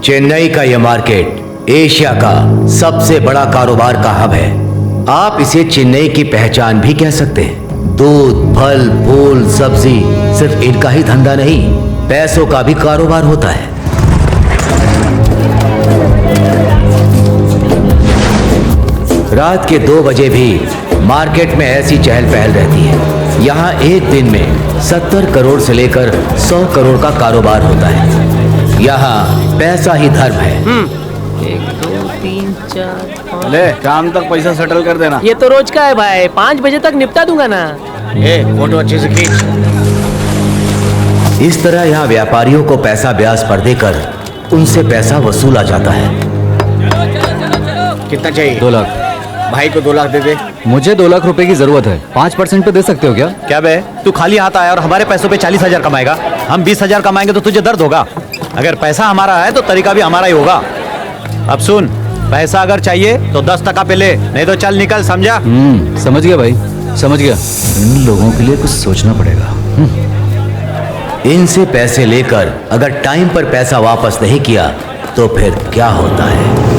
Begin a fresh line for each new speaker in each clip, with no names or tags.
चेन्नई का यह market Asia का सबसे बड़ा कारोबार का हब है। आप इसे चेन्नई की पहचान भी कह सकते हैं। दूध, फल, फूल, सब्जी सिर्फ इनका ही धंधा नहीं, पैसों का भी कारोबार होता है। रात के 2 बजे भी मार्केट में ऐसी चहल पहल रहती है। यहाँ एक दिन में 70 करोड़ से लेकर 100 करोड़ का कारोबार होता है। यहाँ पैसा ही धर्म है।
1 2 3 4
ले शाम तक पैसा सेटल कर देना।
ये तो रोज का है भाई, 5 बजे तक निपटा दूंगा ना।
फोटो अच्छे से खींच।
इस तरह यहाँ व्यापारियों को पैसा ब्याज पर देकर उनसे पैसा वसूला जाता है।
कितना चाहिए?
2 लाख।
भाई को 2 लाख दे दे।
मुझे 2 लाख रुपए की जरूरत है। 5% पे दे सकते हो क्या?
क्या बे, तू खाली हाथ आया और हमारे पैसों पे 40,000 कमाएगा? हम 20,000 कमाएंगे तो तुझे दर्द होगा। अगर पैसा हमारा है तो तरीका भी हमारा ही होगा। अब सुन, पैसा अगर चाहिए तो 10% पे ले, नहीं तो चल निकल, समझा?
समझ गया भाई, समझ गया। इन लोगों के लिए कुछ सोचना पड़ेगा।
इनसे पैसे लेकर अगर टाइम पर पैसा वापस नहीं किया तो फिर क्या होता है?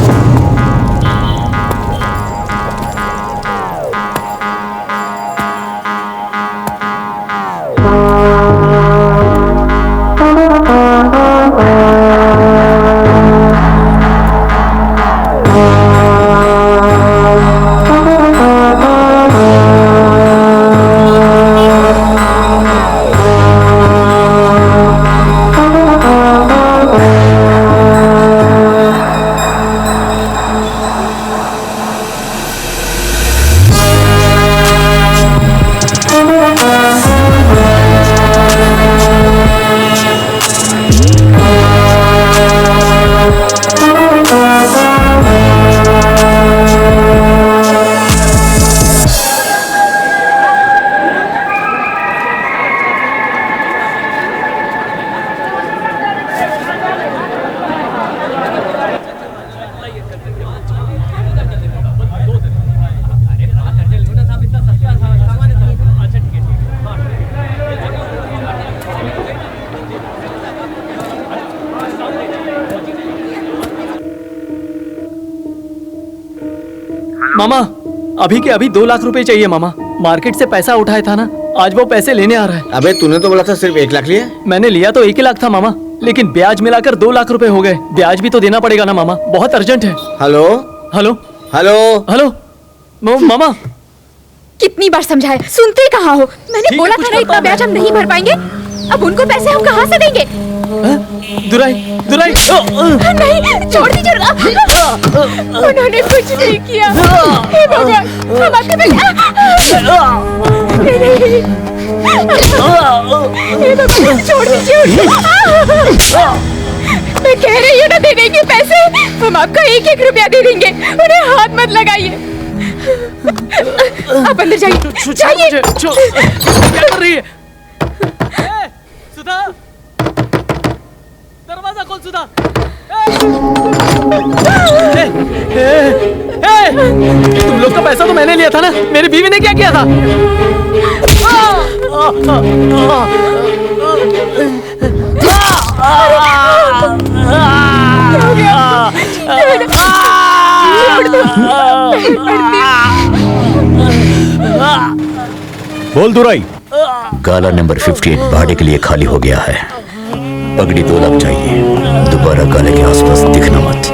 मामा, अभी के अभी 2 लाख रुपए चाहिए मामा। मार्केट से पैसा उठाया था ना, आज वो पैसे लेने आ रहा है।
अबे तूने तो बोला था सिर्फ 1 लाख लिया।
मैंने लिया तो 1 ही लाख था मामा, लेकिन ब्याज मिलाकर 2 लाख रुपए हो गए। ब्याज भी तो देना पड़ेगा ना मामा, बहुत अर्जेंट है।
हेलो
हेलो
हेलो
हेलो मामा,
कितनी बार समझाया, सुनते कहाँ हो? मैंने बोला था ना इतना ब्याज हम नहीं भर पाएंगे। अब उनको पैसे हम कहाँ से देंगे?
दुराई दुराई
नहीं, छोड़ दीजिए। उन्होंने कुछ नहीं किया। हे भगवान, हम आपके हे भगवान, छोड़ दीजिए। मैं कह रही हूँ ना, दे देंगे पैसे। हम आपका 1-1 रुपया दे देंगे। उन्हें हाथ मत लगाइए। आप अंदर जाइए, जाइए।
क्या कर रही है? सुधा, दरवाजा खोल सुधा। तुम लोग का पैसा तो मैंने लिया था ना, मेरी बीवी ने क्या किया था?
बोल दुराई।
गाला नंबर 58 भाड़े के लिए खाली हो गया है। पगड़ी 2 लाख चाहिए। दोबारा गाले के आसपास दिखना मत।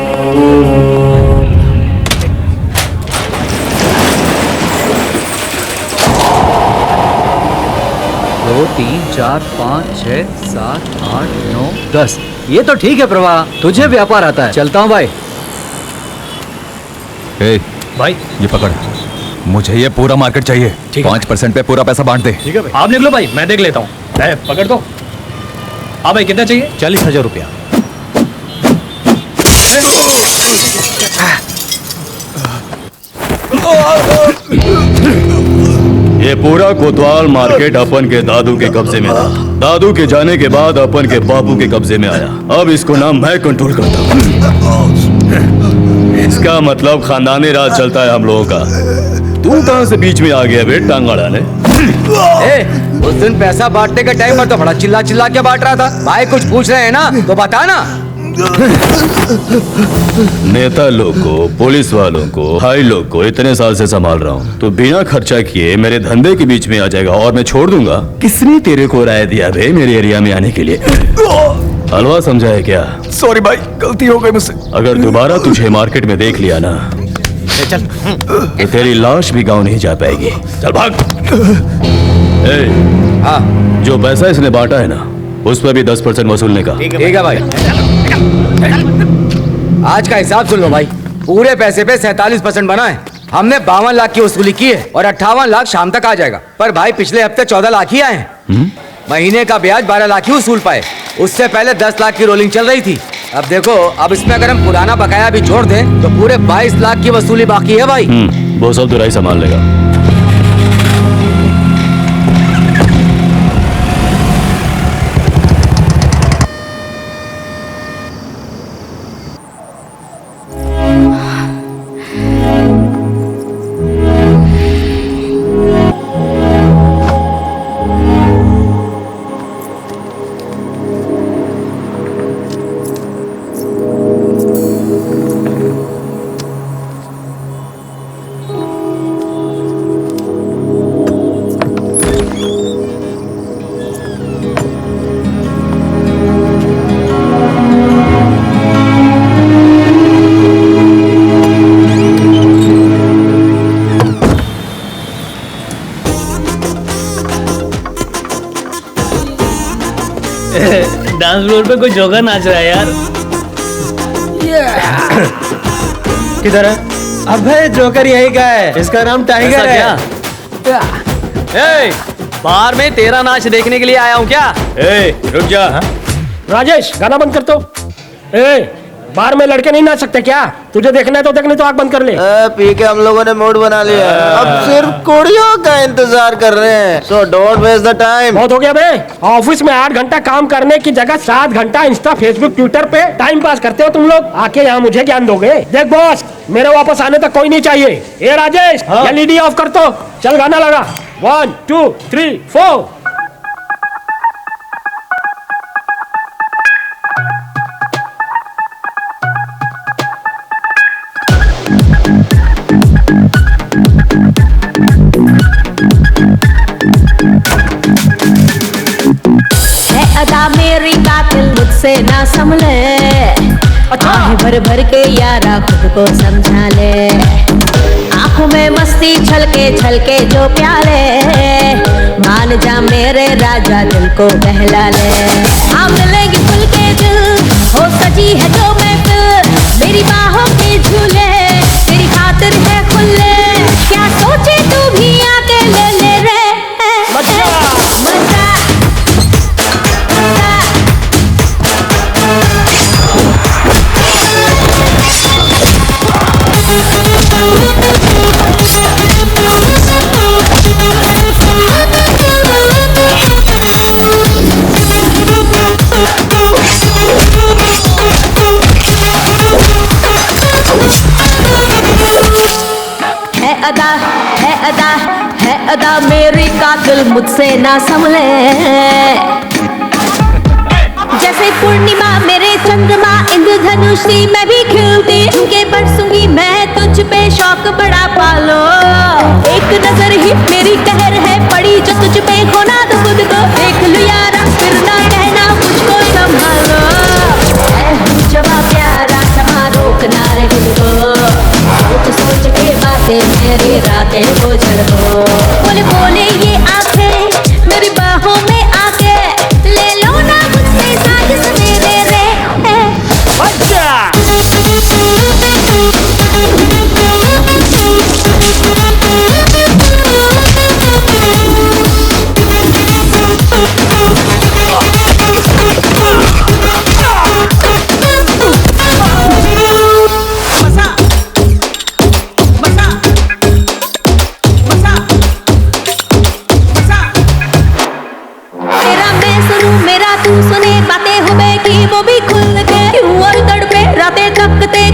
2 3 4 5 6 7 8 9 10। ये तो ठीक है प्रभा, तुझे व्यापार आता है। चलता हूँ भाई।
भाई ये पकड़, मुझे ये पूरा मार्केट चाहिए। 5% पे पूरा पैसा बांट दे।
ठीक है भाई। आप निकलो भाई, मैं देख लेता हूँ। पकड़ दो। हाँ भाई, कितना चाहिए?
40,000 रुपया।
ये पूरा कोतवाल मार्केट अपन के दादू के कब्जे में था। दादू के जाने के बाद अपन के बापू के कब्जे में आया। अब इसको ना मैं कंट्रोल करता हूँ। इसका मतलब खानदानी राज चलता है हम लोगों का। तू कहां से बीच में आ गया बे टांग अड़ाने?
उस दिन पैसा बांटने के टाइम पर तो बड़ा चिल्ला चिल्ला के बांट रहा था। भाई कुछ पूछ रहे हैं ना तो बता ना।
नेता लोग को, पुलिस वालों को, भाई लोग को इतने साल से संभाल रहा हूँ, तो बिना खर्चा किए मेरे धंधे के बीच में आ जाएगा और मैं छोड़ दूंगा? किसने तेरे को राय दिया बे मेरे एरिया में आने के लिए? हलवा समझा है क्या?
सॉरी भाई, गलती हो गई मुझसे।
अगर दोबारा तुझे मार्केट में देख लिया ना,
चल
तो तेरी लाश भी गाँव नहीं जा पाएगी। चल भाग।
हाँ
जो पैसा इसने बांटा है ना, उस पर भी 10% वसूलने का।
ठीक है भाई। आज का हिसाब सुन लो भाई, पूरे पैसे पे 47% बना है। हमने 52 लाख की वसूली की है और 58 लाख शाम तक आ जाएगा। पर भाई पिछले हफ्ते 14 लाख ही आए हैं। महीने का ब्याज 12 लाख ही वसूल पाए। उससे पहले 10 लाख की रोलिंग चल रही थी। अब देखो, अब इसमें अगर हम पुराना बकाया भी जोड़ दें तो पूरे 22 लाख की वसूली बाकी है भाई।
वो सब दुराई संभाल लेगा।
डांस फ्लोर पे कोई जोगा नाच रहा है यार।
किधर है? अबे जोकर यही का है, इसका नाम टाइगर है।
ए, बाहर में तेरा नाच देखने के लिए आया हूँ क्या?
रुक जा।
राजेश गाना बंद कर तो। बार में लड़के नहीं नाच सकते क्या? तुझे देखना है तो देखने, तो आग बंद कर ले।
पी के हम लोगों ने मूड बना लिया, अब सिर्फ कुड़ियों का इंतजार कर रहे हैं। So don't waste the time.
बहुत हो गया बे। ऑफिस में 8 घंटा काम करने की जगह 7 घंटा इंस्टा, फेसबुक, ट्विटर पे टाइम पास करते हो तुम लोग। आके यहाँ मुझे ज्ञान दोगे? देख बॉस, मेरे वापस आने तक कोई नहीं चाहिए। ए राजेश, एलईडी ऑफ कर तो। चल गाना लगा। 1 2 3 4।
अदा मेरी कातिल मुझसे ना संभले, आंखें भर भर के यारा खुद को समझा ले। आंखों में मस्ती छलके जो प्याले, मान जा मेरे राजा दिल को बहला ले। हाँ मिलेगी फुल के दिल, हो सजी है जो महफिल, मेरी बाहों के झूले तेरी खातिर है खुले। क्या सोचे तू भी आके ले ले रे मजा। है अदा मेरी कातिल मुझसे ना संभले। जैसे पूर्णिमा मेरे चंद्रमा, इंद्रधनुष सी मैं भी खिलती, झुमके बरसूंगी मैं तुझ पे, शौक बड़ा पालो। एक नजर ही मेरी कहर है पड़ी जो तुझ पे, खोना तो खुद को देख लो यारा, फिर ना कहना मुझको संभालो। जवा प्यारा क्षमा रोकना रे तुमको, सोच के बातें मेरी रातें को जल दो। बोले बोले ये आंखें मेरी बाहों में आके, ले लो ना मुझसे साथ सवेरे रे।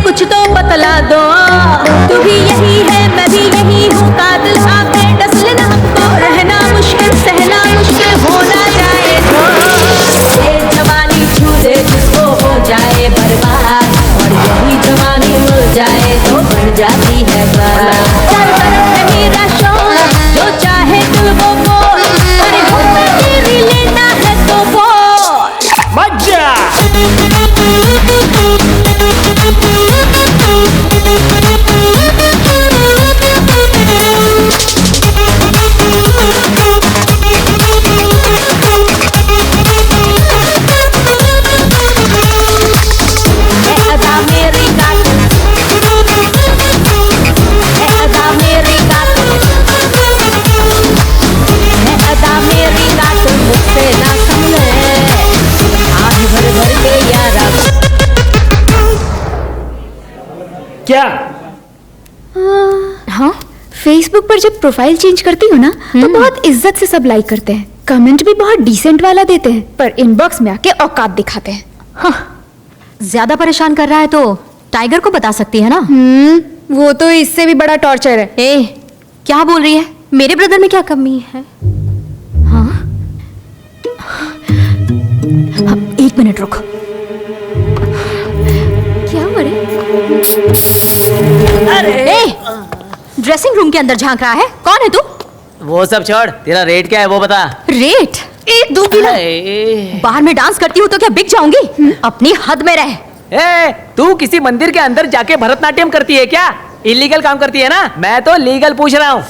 कुछ तो बतला दो, तू भी यही है मैं भी यही हूँ, कातिल आंखें डस लेना हमको, रहना मुश्किल सहना मुश्किल हो ना जाए तो, ये जवानी छू दे जिसको हो जाए बर्बाद।
क्या?
हाँ, फेसबुक पर जब प्रोफाइल चेंज करती हूँ ना तो बहुत इज्जत से सब लाइक करते हैं, कमेंट भी बहुत डिसेंट वाला देते हैं, पर इनबॉक्स में आके औकात दिखाते हैं।
हाँ, ज्यादा परेशान कर रहा है तो टाइगर को बता सकती है ना।
वो तो इससे भी बड़ा टॉर्चर है।
ए, क्या बोल रही है? मेरे ब्रदर में क्या कमी है? हाँ, एक मिनट रुक।
क्या हुआ रे?
ए, ड्रेसिंग रूम के अंदर झांक रहा है? कौन है तू?
वो सब छोड़, तेरा रेट क्या है वो बता।
रेट? एक दूंगी ना। बाहर में डांस करती हूँ तो क्या बिक जाऊंगी? अपनी हद में रह।
ए, तू किसी मंदिर के अंदर जाके भरतनाट्यम करती है क्या? इलीगल काम करती है ना? मैं तो लीगल पूछ रहा हूँ।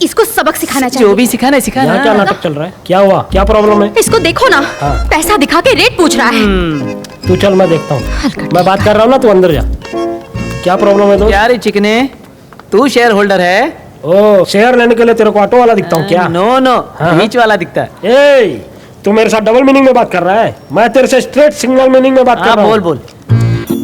इसको सबक सिखाना चाहिए।
जो भी सिखाना है सिखाना।
यहाँ क्या नाटक चल रहा है? क्या हुआ? क्या प्रॉब्लम है?
इसको देखो ना, पैसा दिखा के रेट पूछ रहा है।
तू चल, मैं देखता हूँ। मैं बात कर रहा हूँ ना, तू अंदर जा। क्या प्रॉब्लम है दोस्त?
यार ये चिकने, तू शेयर होल्डर है?
ओ, शेयर लेने के लिए तेरे को ऑटो वाला दिखता हूँ क्या?
नो नो,
हाँ।
बीच वाला दिखता है।
ए, तू मेरे साथ डबल मीनिंग में बात कर रहा है? मैं तेरे से स्ट्रेट सिंगल मीनिंग में बात कर
हाँ,
रहा हूँ।
बोल बोल।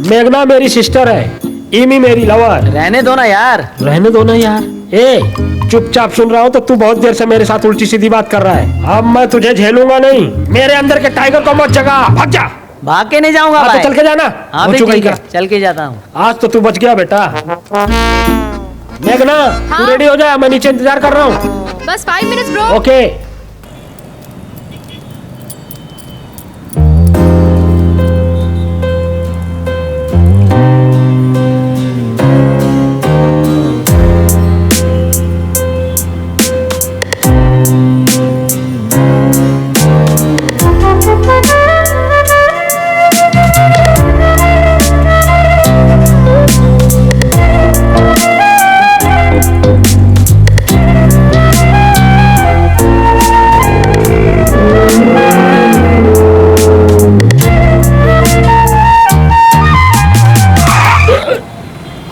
मेघना मेरी सिस्टर है, इमी मेरी लवर।
रहने दो ना यार।
रहने दो ना यार। ए, चुपचाप सुन रहा हूँ तो तू बहुत देर से मेरे साथ उल्टी सीधी बात कर रहा है। अब मैं तुझे झेलूंगा नहीं। मेरे अंदर के टाइगर को मत जगा, भाग जा।
भाग के नहीं जाऊंगा
हाँ,
भाई।
तो चल के जाना।
हाँ
हो
भी
चुका
ठीक
ही
है, चल के जाता हूँ।
आज तो तू बच गया बेटा। मेघना, तू रेडी हो जा, मैं नीचे इंतजार कर रहा हूँ।
बस 5 मिनट्स ब्रो।
ओके।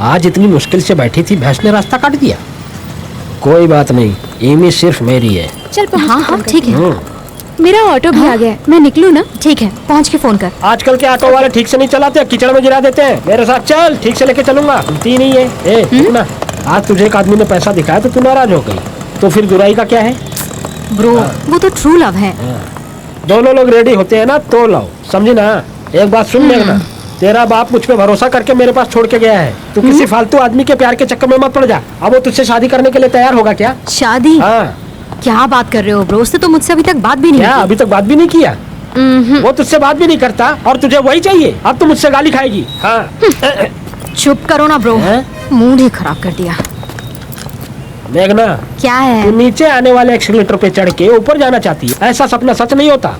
आज इतनी मुश्किल से बैठी थी, भैंस ने रास्ता काट दिया। कोई बात नहीं, एमी सिर्फ मेरी है।
चल पहुंच।
हाँ हाँ ठीक है।
मेरा ऑटो भी आ गया है, मैं निकलूं ना?
ठीक है, पहुंच के फोन कर।
आजकल के ऑटो वाले ठीक से नहीं चलाते, कीचड़ में गिरा देते हैं। मेरे साथ चल, ठीक से लेके चलूंगा। गलती नहीं है। ए, रुक ना। आज तुझे एक आदमी ने पैसा दिखाया तो तू नाराज हो गई, तो फिर बुराई का क्या है?
ब्रो, वो तो ट्रू लव है।
दोनों लोग रेडी होते हैं ना तो लाओ, समझी ना? एक बात सुन लेना, तेरा बाप मुझ पे भरोसा करके मेरे पास छोड़ के गया है। तू किसी फालतू आदमी के प्यार के चक्कर में मत पड़ जा। अब वो तुझसे शादी करने के लिए तैयार होगा क्या?
शादी?
हाँ।
क्या बात कर रहे हो ब्रो? उससे तो मुझसे अभी तक बात भी नहीं
क्या
की।
अभी तक बात भी नहीं किया? वो तुझसे बात भी नहीं करता और तुझे वही चाहिए। अब तू मुझसे गाली खाएगी। हाँ।
चुप करो ना ब्रो, मूड ही खराब कर दिया।
मेघना,
क्या है?
तू नीचे आने वाले एक्सीलेटर पे चढ़ के ऊपर जाना चाहती है। ऐसा सपना सच नहीं होता।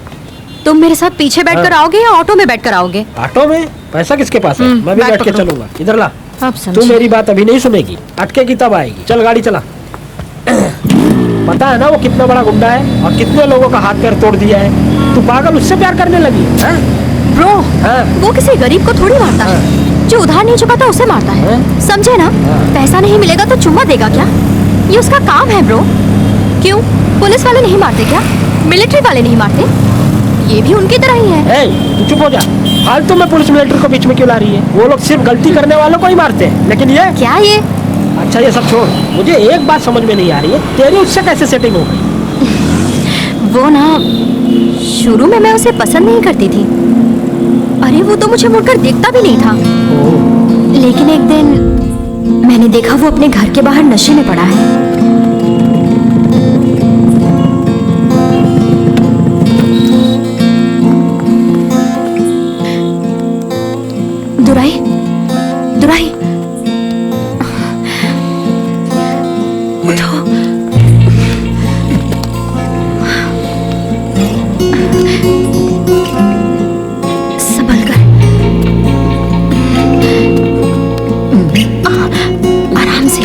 तुम मेरे साथ पीछे बैठकर आओगे या ऑटो में बैठकर आओगे?
ऑटो में? पैसा किसके पास है? मैं भी
बैग
बैठ के
पकड़ो।
चलूंगा। इधर ला।
अब
तू
समझी।
मेरी बात अभी नहीं सुनेगी, अटकेगी तब आएगी। चल गाड़ी चला। पता है ना वो कितना बड़ा गुंडा है और कितने लोगों का हाथ पैर तोड़ दिया है। तू पागल उससे प्यार करने लगी है?
ब्रो,
हाँ।
वो किसी गरीब को थोड़ी मारता है। जो उधार नहीं चुकाता उसे मारता है, समझे ना? पैसा नहीं मिलेगा तो चुम्मा देगा क्या? ये उसका काम है ब्रो। क्यों, पुलिस वाले नहीं मारते क्या? मिलिट्री वाले नहीं मारते? ये भी उनकी तरह ही है।
तू चुप हो जा। फालतू में पुलिस मिलिट्री को बीच में क्यों ला रही है? वो लोग सिर्फ गलती करने वालों को ही मारते हैं, लेकिन ये
क्या ये?
अच्छा ये सब छोड़, मुझे एक बात समझ में नहीं आ रही है, तेरी उससे कैसे सेटिंग हो गई?
वो ना, शुरू में मैं उसे पसंद नहीं करती थी। अरे वो तो मुझे मुड़कर देखता भी नहीं था। लेकिन एक दिन मैंने देखा वो अपने घर के बाहर नशे में पड़ा है। दुराई, दुराई, उठो। संभल कर, आराम से,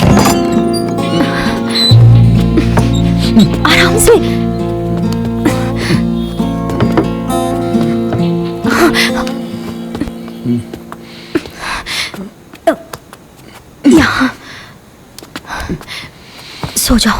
आराम से। यहाँ सो जाओ।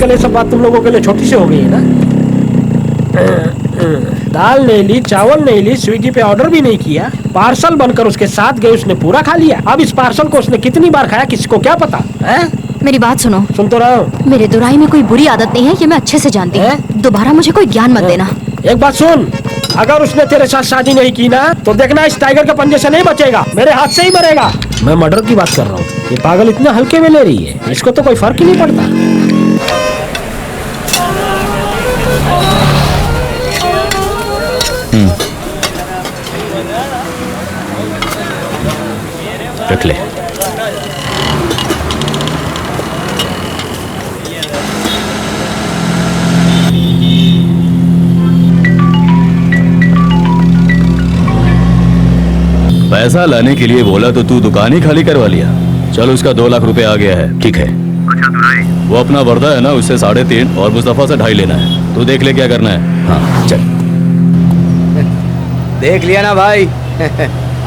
आजकल ये सब बात तुम लोगों के लिए छोटी सी हो गई है ना। दाल नहीं ली, चावल नहीं ली, स्विगी पे ऑर्डर भी नहीं किया, पार्सल बनकर उसके साथ गए, उसने पूरा खा लिया। अब इस पार्सल को उसने कितनी बार खाया किसी को क्या पता है?
मेरी बात सुनो।
सुन तो रहा हूँ।
मेरे दुराई में कोई बुरी आदत नहीं है, ये मैं अच्छे से जानती हूँ। दोबारा मुझे कोई ज्ञान मत देना।
एक बात सुन, अगर उसने तेरे साथ शादी नहीं की ना तो देखना इस टाइगर के पंजे से नहीं बचेगा, मेरे हाथ से ही मरेगा। मैं मर्डर की बात कर रहा हूँ। ये पागल इतना हल्के में ले रही है, इसको तो कोई फर्क ही नहीं पड़ता।
रख ले। पैसा लाने के लिए बोला तो तू दुकान ही खाली करवा लिया। चल, उसका 2 लाख रुपए आ गया है। ठीक है। वो अपना वर्दा है ना, उससे 3.5 और मुस्तफा से 2.5 लेना है। तू देख ले क्या करना है। हाँ चल।
देख लिया ना भाई।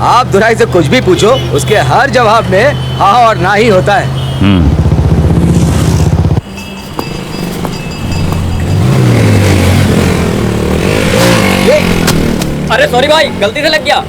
आप दुराई से कुछ भी पूछो, उसके हर जवाब में हाँ और ना ही होता है।
अरे सॉरी भाई, गलती से लग गया।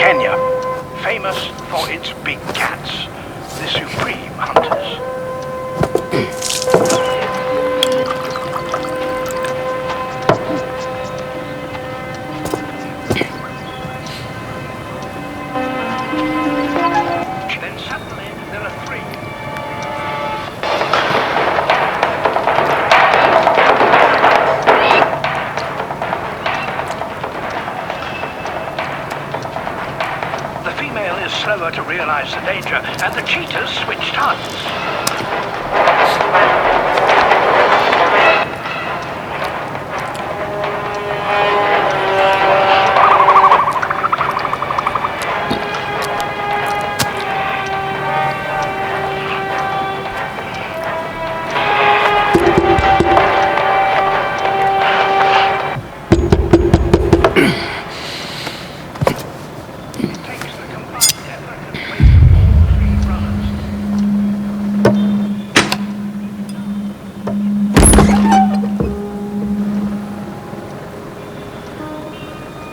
Kenya, famous for its big cats, the supreme hunters. Then suddenly there are 3. The female is slower to realize the danger, and the cheetahs switch targets.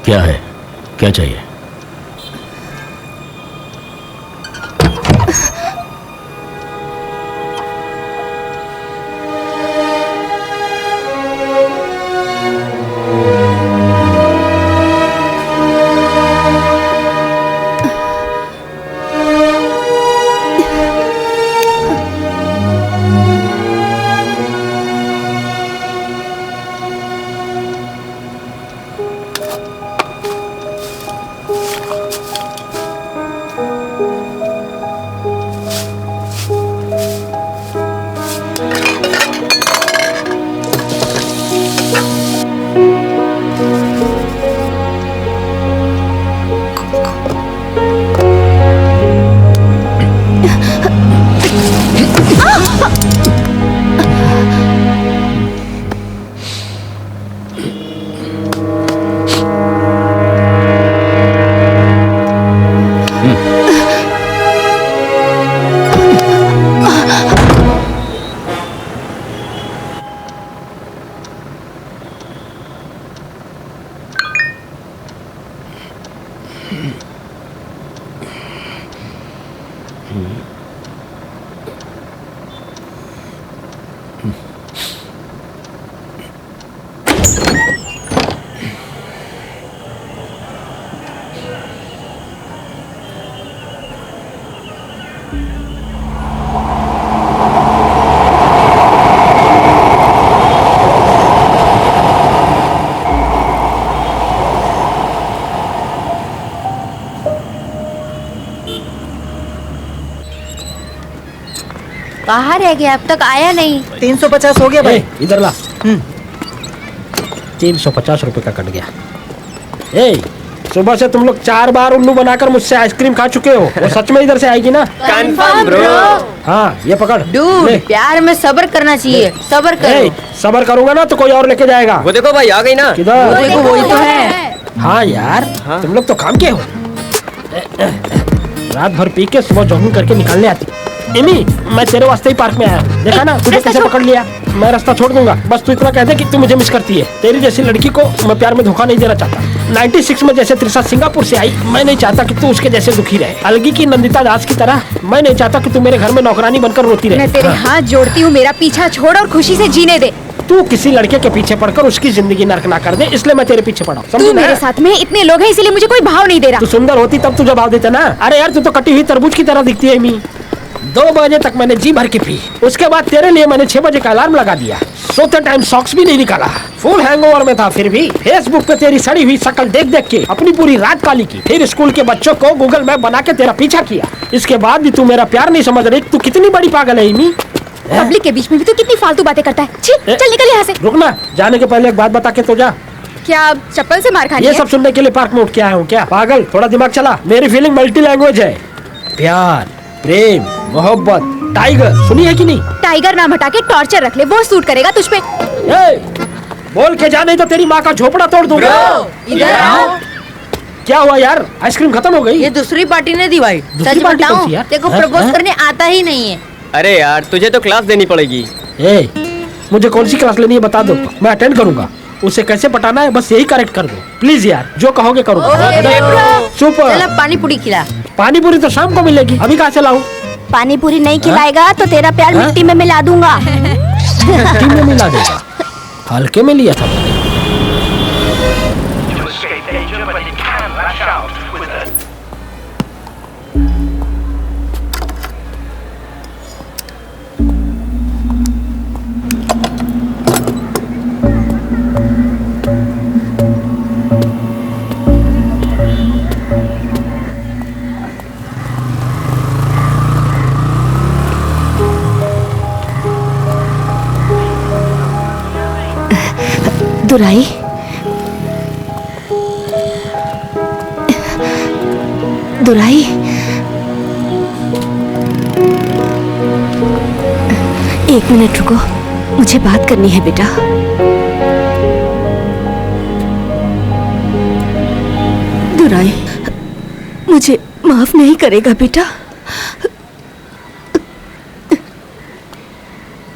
क्या है? क्या चाहिए?
कहाँ रह गया, अब तक आया नहीं।
350 हो गया भाई।
इधर ला। 350 रुपए का कट गया। सुबह से तुम लोग 4 बार उल्लू बनाकर मुझसे आइसक्रीम खा चुके हो। वो सच में इधर से आएगी ना?
Confirm bro.
हाँ, ये पकड़।
डूड, प्यार में सब्र करना चाहिए, सब्र करो।
सब्र करूंगा ना तो कोई और लेके जाएगा।
वो देखो भाई, आ गई ना।
किधर?
देखो वही तो है।
हाँ यार, तुम लोग तो काम के हो। रात भर पी के सुबह जॉगिंग करके निकालने आती। एमी, मैं तेरे वास्ते ही पार्क में आया। देखा ना, तुझे कैसे पकड़ लिया। मैं रास्ता छोड़ दूंगा, बस तू इतना कह दे कि तू मुझे मिस करती है। तेरी जैसी लड़की को मैं प्यार में धोखा नहीं देना चाहता। 96 में जैसे त्रिशा सिंगापुर से आई, मैं नहीं चाहता कि तू उसके जैसे दुखी रहे। अलगी की नंदिता दास की तरह मैं नहीं चाहता कि तू मेरे घर में नौकरानी बनकर रोती रहे।
मैं तेरे हाथ जोड़ती हूँ, मेरा पीछा छोड़ और खुशी से जीने दे।
तू किसी लड़के के पीछे पड़कर उसकी जिंदगी नर्क ना कर दे, इसलिए मैं तेरे पीछे पड़ा।
तू मेरे साथ में इतने लोग हैं, इसीलिए मुझे कोई भाव नहीं दे रहा।
तू सुंदर होती तब तुझे भाव देता ना। अरे यार, तू तो कटी हुई तरबूज की तरह दिखती है। मी 2 बजे तक मैंने जी भर के पी। उसके बाद तेरे लिए मैंने 6 बजे का अलार्म लगा दिया। सोते टाइम सॉक्स भी नहीं निकाला। फुल हैंगओवर में था, फिर भी फेसबुक पे तेरी सड़ी हुई शक्ल देख देख के अपनी पूरी रात काली की। फिर स्कूल के बच्चों को गूगल मैप बना के तेरा पीछा किया। इसके बाद भी तू मेरा प्यार नहीं समझ रही। तू कितनी बड़ी पागल है मी।
पब्लिक के बीच में भी तू कितनी फालतू बातें करता है। छी, चल निकल यहाँ से।
रुकना, जाने के पहले एक बात बता के तो जा।
क्या चप्पल से मार खानी
ये
है?
सब सुनने के लिए पार्क में उठ के आया हूँ क्या? पागल, थोड़ा दिमाग चला। मेरी फीलिंग मल्टी लैंग्वेज है। प्यार, प्रेम, मोहब्बत, टाइगर, सुनी है कि नहीं?
टाइगर नाम हटा के टॉर्चर रख ले, वो सूट करेगा तुझ पे।
बोल के जा, नहीं तो तेरी माँ का झोपड़ा तोड़ दूंगा।
इधर आओ।
क्या हुआ यार, आइसक्रीम खत्म हो गई?
ये दूसरी पार्टी ने दी भाई।
दूसरी
सच
पार्टी
बताऊं,
कौन सी यार?
तेरे को
हाँ?
प्रपोज
हाँ?
करने आता ही नहीं है।
अरे यार, तुझे तो क्लास देनी पड़ेगी।
मुझे कौन सी क्लास लेनी है बता दो, मैं अटेंड करूंगा। उसे कैसे पटाना है बस यही करेक्ट कर दो प्लीज यार, जो कहोगे करूंगा। सुपर।
चल अब पानी पूरी खिला।
पानी पूरी तो शाम को मिलेगी, अभी कहाँ से लाऊं?
पानी पूरी नहीं खिलाएगा तो तेरा प्यार मिट्टी में मिला दूंगा।
मिट्टी में मिला देगा? हल्के में लिया था मैंने।
To escape danger, but you can lash out with a
दुराई, दुराई, एक मिनट रुको, मुझे बात करनी है बेटा। दुराई, मुझे माफ नहीं करेगा बेटा?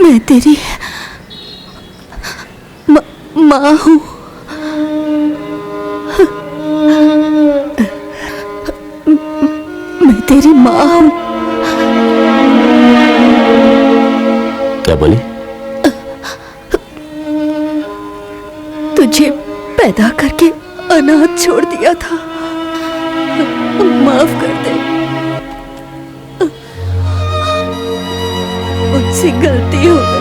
मैं तेरी माँ हूँ। मैं तेरी माँ हूँ।
क्या बोली?
तुझे पैदा करके अनाथ छोड़ दिया था, माफ कर दे। मुझसे गलती हो गई।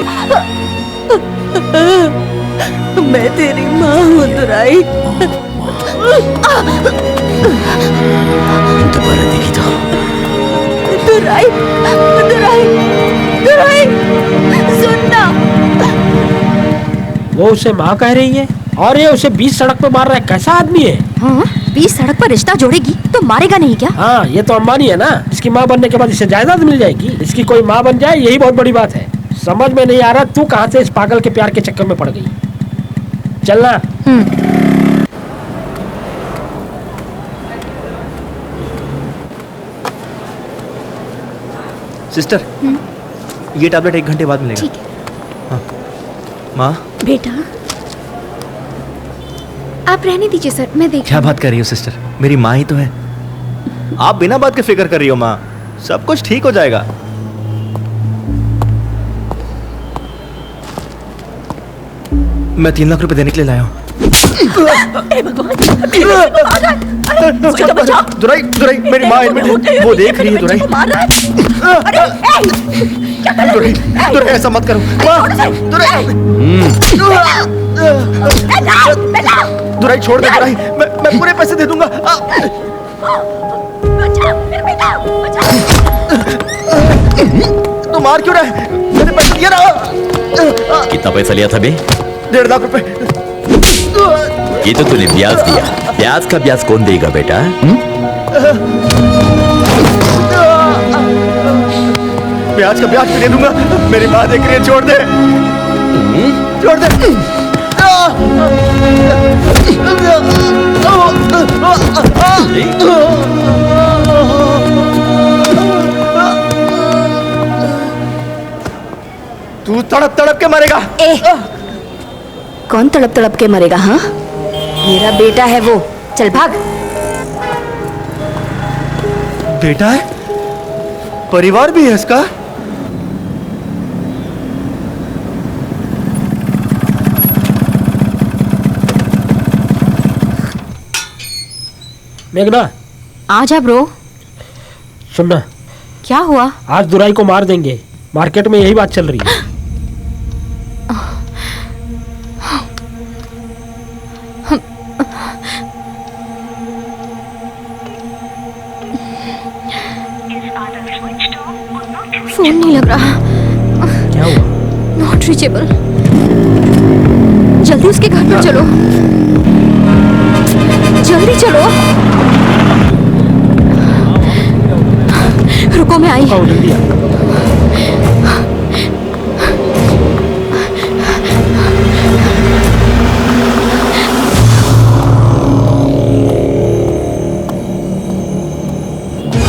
मैं तेरी माँ हूँ दुराई।
दोबारा देखी तो
दुराई, दुराई, दुराई, सुनना।
वो उसे माँ कह रही है और ये उसे 20 सड़क पे मार रहा है। कैसा आदमी है?
हाँ, 20 सड़क पर रिश्ता जोड़ेगी तो मारेगा नहीं क्या?
हाँ, ये तो अंबानी है ना। इसकी माँ बनने के बाद इसे जायदाद मिल जाएगी। इसकी कोई माँ बन जाए यही बहुत बड़ी बात है। समझ में नहीं आ रहा तू कहाँ से इस पागल के प्यार के चक्कर में पड़ गई। चलना।
सिस्टर, ये टैबलेट 1 घंटे बाद मिलेगा।
ठीक है।
हाँ। माँ,
बेटा आप रहने दीजिए सर, मैं देख।
क्या बात कर रही हो सिस्टर? मेरी माँ ही तो है। आप बिना बात के फिक्र कर रही हो माँ। सब कुछ ठीक हो जाएगा। मैं 3 लाख रुपए देने के लिए लाया हूँ। दुराई, दुराई, मेरी माँ वो देख रही है। दुराई, दुराई, दुराई, ऐसा मत करो माँ। दुराई, दुराई छोड़ दे। दुराई, मैं पूरे पैसे दे दूंगा। मार क्यों रहा है? मैंने पैसे दिया ना।
कितना पैसा लिया था बे?
1.5 लाख रुपए।
ये तो तूने ब्याज दिया। ब्याज का ब्याज कौन देगा बेटा?
ब्याज का ब्याज भी दे दूंगा। मेरी बात देख रही है, छोड़ दे। छोड़ दे। तू तड़प तड़प के मरेगा।
कौन तड़प तड़प के मरेगा? हाँ, मेरा बेटा है वो। चल भाग।
बेटा है? परिवार भी है इसका?
मेघना,
आजा ब्रो।
सुनना,
क्या हुआ?
आज दुराई को मार देंगे। मार्केट में यही बात चल रही है।
फोन नहीं लग रहा।
क्या हुआ?
Not reachable. जल्दी उसके घर पर चलो। जल्दी चलो। रुको, मैं आई।
जल्दी आ।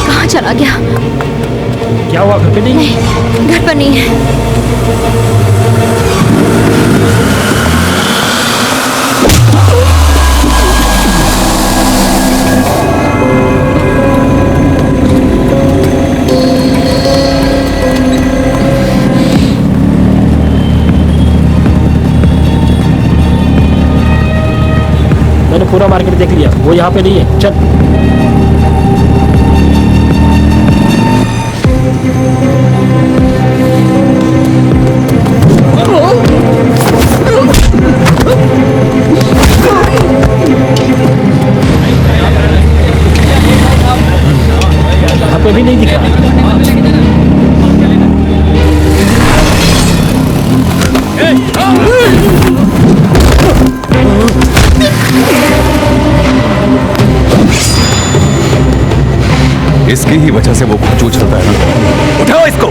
कहाँ चला गया?
क्या हुआ? घर पे नहीं?
नहीं, घर पर नहीं है।
मैंने पूरा मार्केट देख लिया, वो यहाँ पे नहीं है। चल। यहाँ पे भी नहीं दिखा।
इसकी ही वजह से वो खून चलता है ना। उठाओ इसको।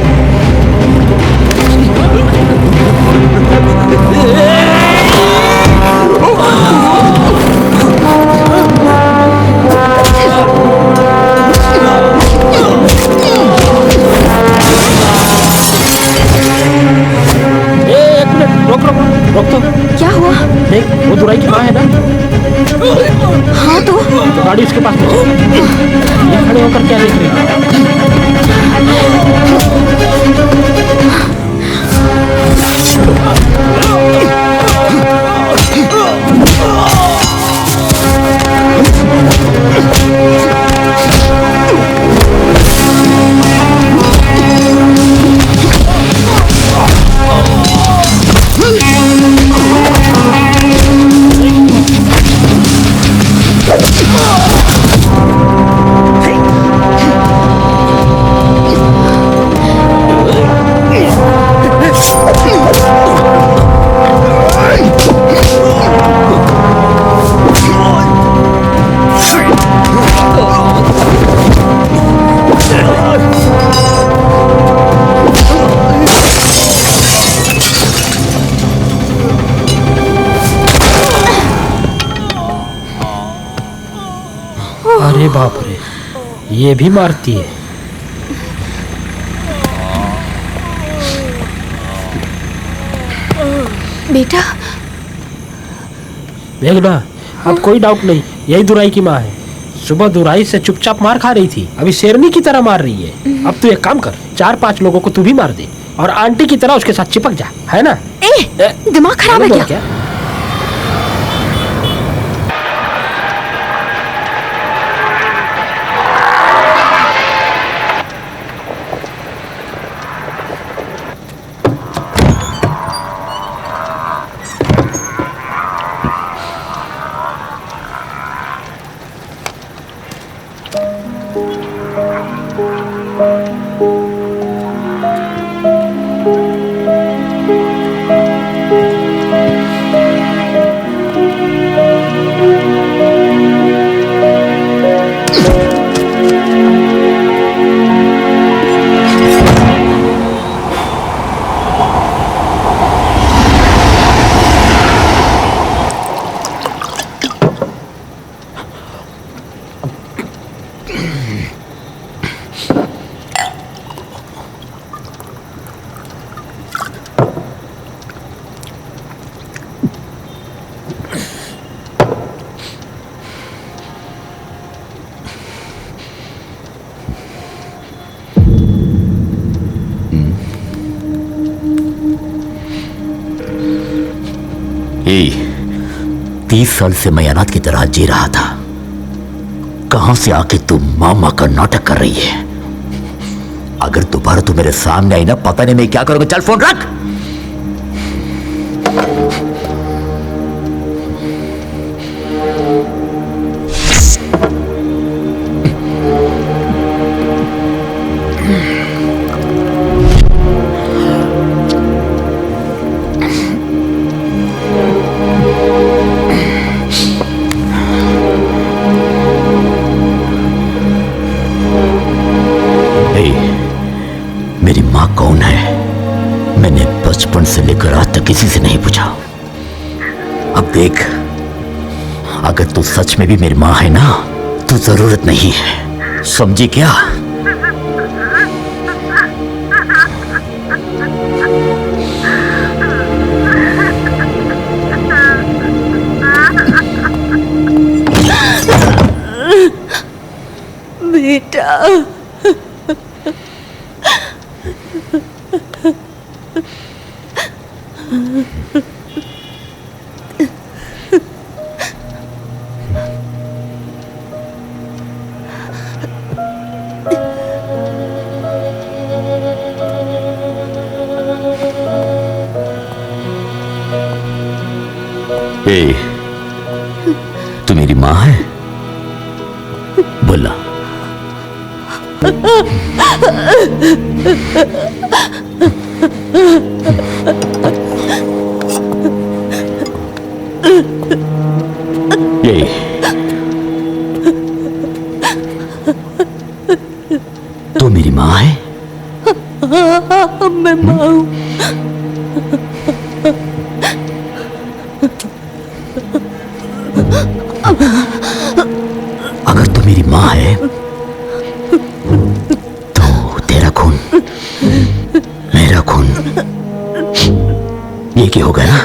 एक मिनट, रोक रोक रोक। तो
क्या हुआ?
देख, वो दुराई की माँ है ना।
हाँ तो
गाड़ी उसके पास ले। ये खड़े होकर क्या देख रही है? अरे बाप रे, ये भी मारती है।
बेटा।
मेघना, अब कोई डाउट नहीं, यही दुराई की माँ है। सुबह दुराई से चुपचाप मार खा रही थी, अभी शेरनी की तरह मार रही है। अब तू एक काम कर, 4-5 लोगों को तू भी मार दे और आंटी की तरह उसके साथ चिपक जा, है ना?
दिमाग खराब है क्या?
ए, 30 साल से मैं अनाथ की तरह जी रहा था। कहां से आके तू मामा का नाटक कर रही है? अगर दोबारा तू मेरे सामने आई ना, पता नहीं मैं क्या करूंगा। चल फोन रख। मेरी माँ कौन है? मैंने बचपन से लेकर आज तक किसी से नहीं पूछा। अब देख, अगर तू सच में भी मेरी माँ है ना, तो जरूरत नहीं है, समझी क्या?
बेटा,
ए, तू मेरी माँ है? बोला। ये तो मेरी माँ है?
मैं माँ हूँ।
अगर तू मेरी माँ है तो तेरा खून मेरा खून ये क्या होगा ना?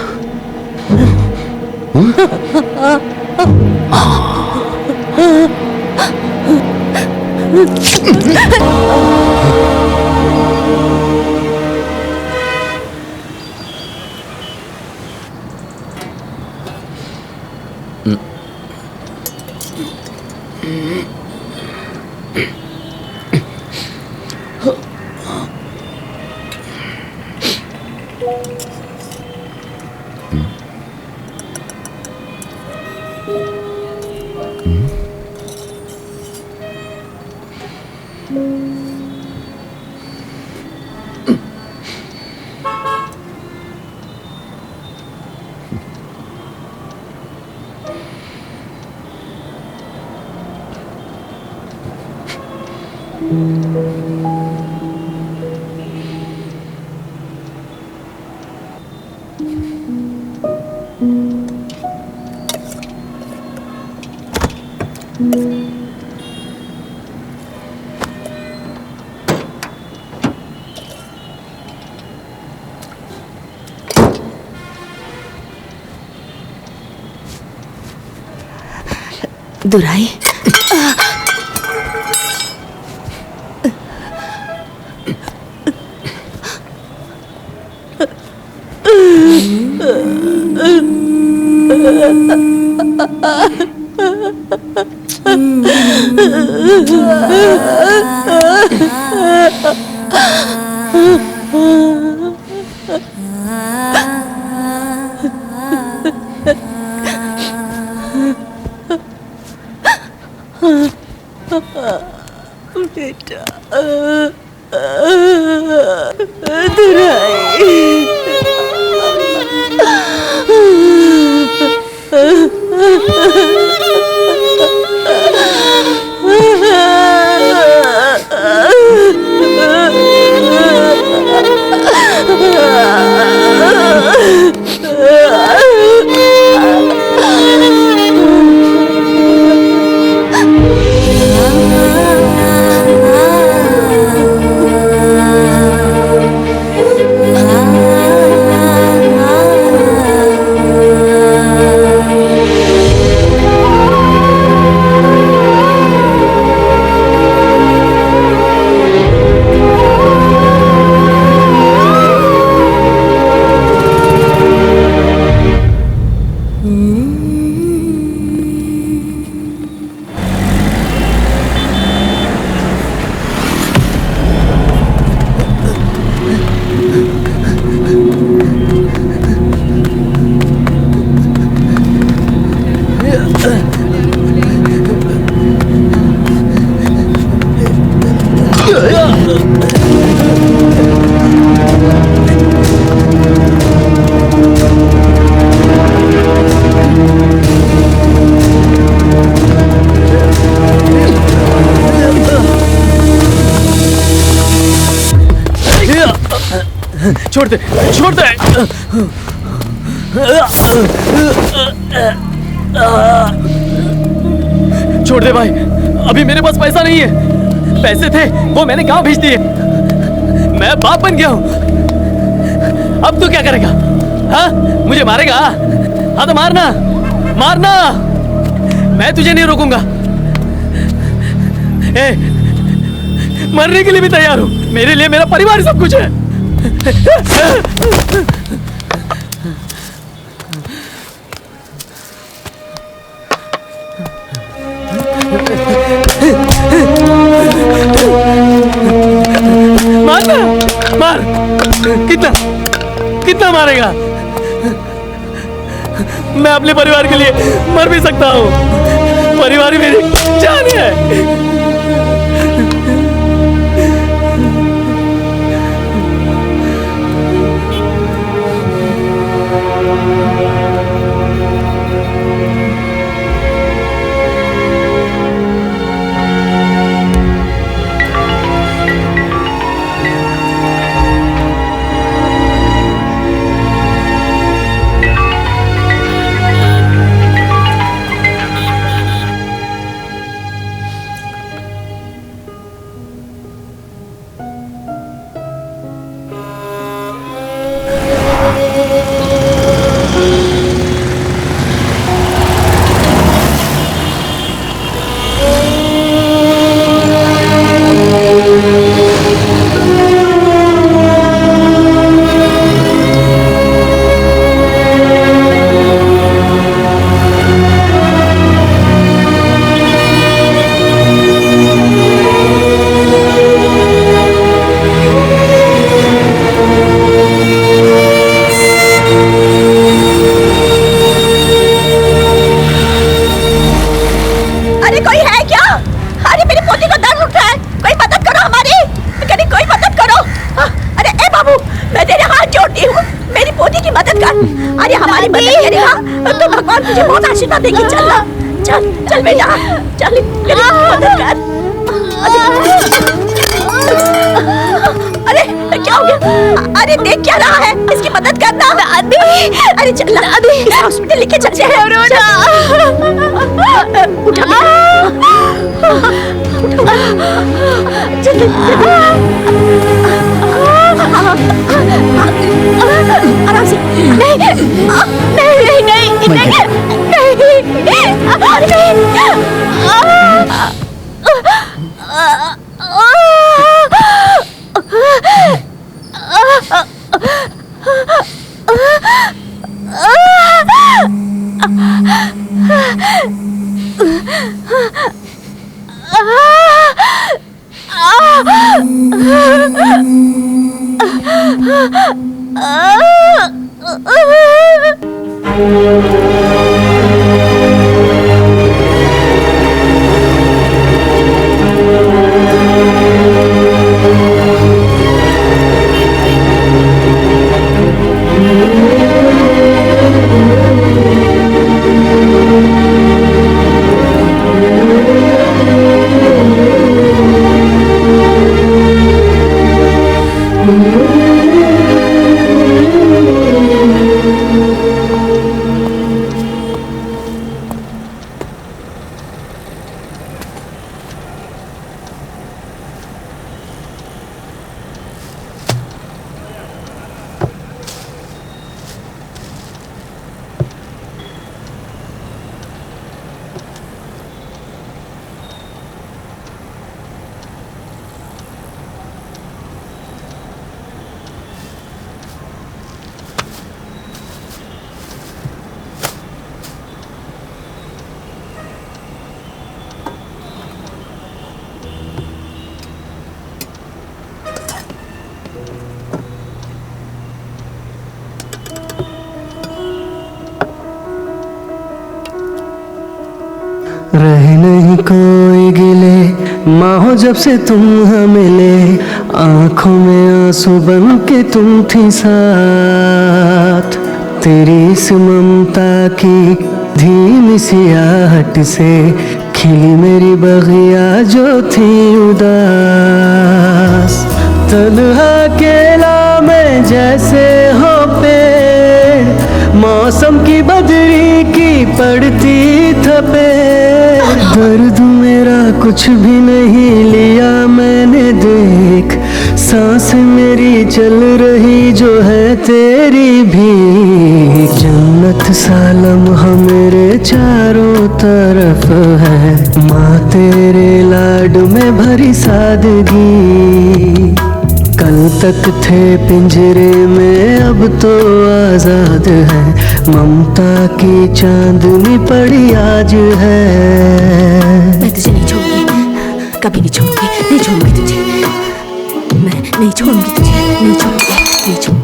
दुराई, बेटा, दुराई।
छोड़ दे, छोड़ दे। छोड़ दे भाई, अभी मेरे पास पैसा नहीं है। पैसे थे वो मैंने कहाँ भेज दिए। मैं बाप बन गया हूँ। अब तू क्या करेगा? हाँ, मुझे मारेगा? हाँ तो मारना, मारना, मैं तुझे नहीं रोकूंगा। ए, मरने के लिए भी तैयार हूँ। मेरे लिए मेरा परिवार सब कुछ है। मारना, मार। कितना कितना मारेगा? मैं अपने परिवार के लिए मर भी सकता हूँ। परिवार ही मेरी जान है।
आशीर्वाद देगी। चल चल चल बेटा, चल मेरी मदद कर। अरे क्या हो गया? अरे देख क्या रहा है, इसकी मदद करना। दादी, अरे चल दादी, इसे हॉस्पिटल लेके चल जाए। उठा आराम से। नहीं नहीं नहीं नहीं
रहे नहीं कोई गिले माहो जब से तुम मिले, आंखों में आंसू बन के तुम थी साथ। तेरी इस ममता की धीमी सी आहट से खिली मेरी बगिया जो थी उदास। तन्हा अकेला मैं जैसे हो पेड़, मौसम की बदरी की पड़ती थपे। दर्द मेरा कुछ भी नहीं लिया मैंने देख, सांस मेरी चल रही जो है तेरी भी। जन्नत सा लम्हा मेरे चारों तरफ है, माँ तेरे लाड में भरी सादगी। कल तक थे पिंजरे में अब तो आजाद है, ममता की चांदनी पड़ी आज है।
मैं तुझे नहीं छोड़ूंगी, कभी नहीं छोड़ूंगी, नहीं छोड़ूंगी तुझे, मैं नहीं छोड़ूंगी तुझे, नहीं छोड़ूंगी, नहीं छोड़ूंगी।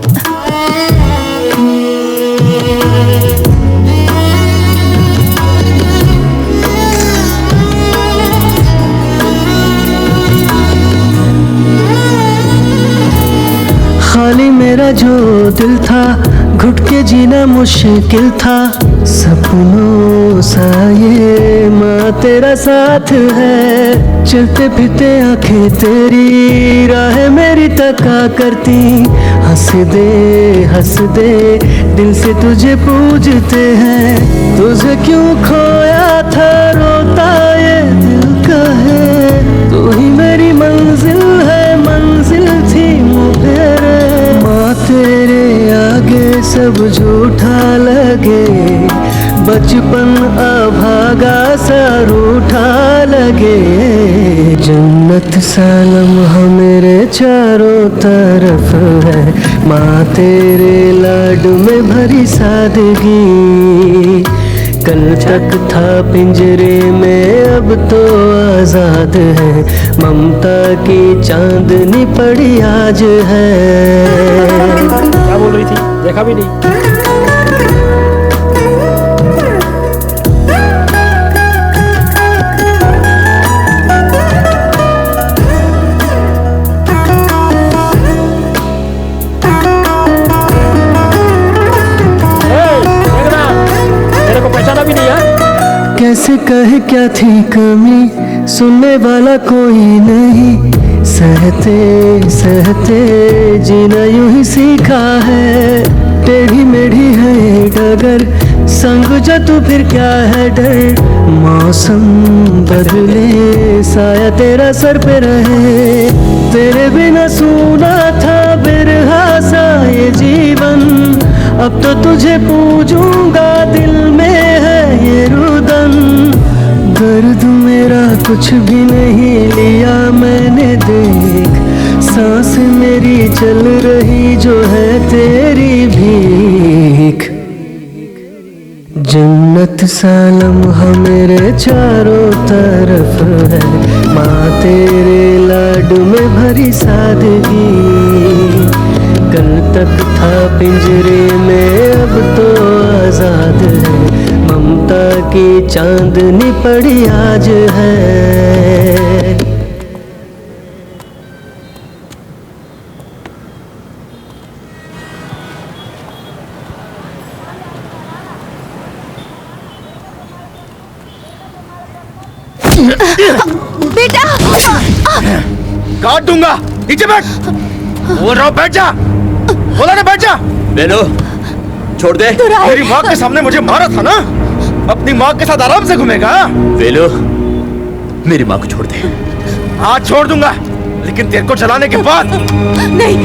खाली मेरा जो दिल था, घुट के जीना मुश्किल था। सपनों सा ये माँ तेरा साथ है, चलते फिरते आंखें तेरी राह मेरी तका करती। हंस दे दिल से तुझे पूजते हैं, तुझे क्यों खोया था रोता ये दिल का है। तू ही मेरी मंजिल है, मंजिल थी मुझे। माँ तेरे आगे सब झूठा लगे, बचपन अभागा सा रूठा लगे। जन्नत सा लम्हा मेरे चारों तरफ है, माँ तेरे लाड में भरी सादगी। कल तक था पिंजरे में अब तो आजाद है, ममता की चांदनी पड़ी आज है।
क्या बोल रही थी, देखा भी नहीं।
कैसे कहे क्या थी कमी, सुनने वाला कोई नहीं। सहते सहते जीना यूं ही सीखा है, टेढ़ी मेढ़ी है डगर, संग जा तू फिर क्या है डर। मौसम बदले साया तेरा सर पे रहे, तेरे बिना सूना था बिरहा सा ये जीवन। अब तो तुझे पूजूंगा, दिल में है ये रुदन। दर्द मेरा कुछ भी नहीं लिया मैंने देख, सांस मेरी चल रही जो है तेरी भीख। जन्नत सा लम्हा मेरे चारों तरफ है, माँ तेरे लाड में भरी सादगी। कल तक था पिंजरे में अब तो आजाद है, ममता की चांदनी पड़ी आज है।
बेटा
काट दूंगा, नीचे बैठ। बोल रहा हूँ बैठ जा, बोला ना बैठ जा। बेलो छोड़ दे, मेरी माँ के सामने मुझे मारा था ना, अपनी माँ के साथ आराम से घूमेगा। बेलो मेरी माँ को छोड़ दे। हाँ छोड़ दूंगा, लेकिन तेरे को चलाने के बाद
नहीं।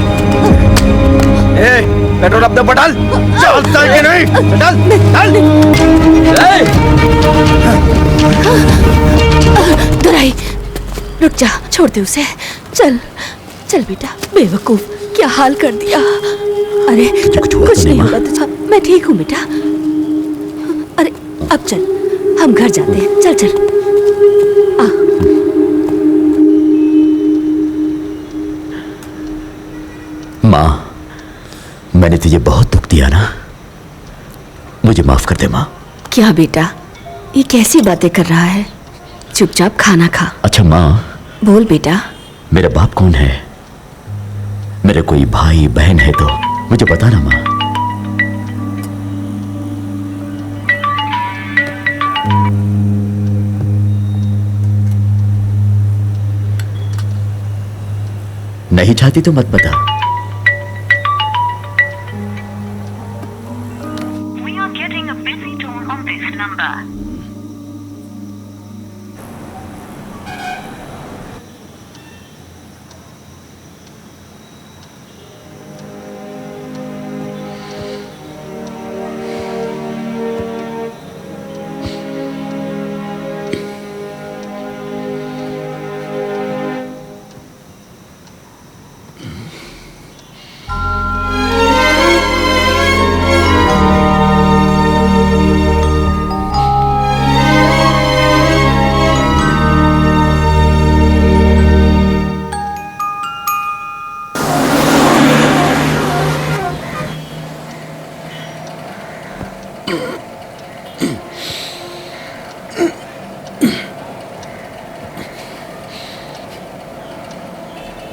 पेट्रोल अपने ऊपर डाल, चलता है कि नहीं? डाल डाल।
दुराई रुक जा, छोड़ दे उसे। चल चल बेटा, बेवकूफ क्या हाल कर दिया। अरे कुछ नहीं होगा तुझे, मैं ठीक हूँ बेटा। अरे अब चल, हम घर जाते हैं। चल चल आ।
माँ, मैंने तुझे बहुत दुख दिया ना, मुझे माफ कर दे माँ।
क्या बेटा, ये कैसी बातें कर रहा है? चुपचाप खाना खा।
अच्छा माँ,
बोल बेटा।
मेरा बाप कौन है? मेरे कोई भाई बहन है तो मुझे बता ना माँ। नहीं चाहती तो मत बता,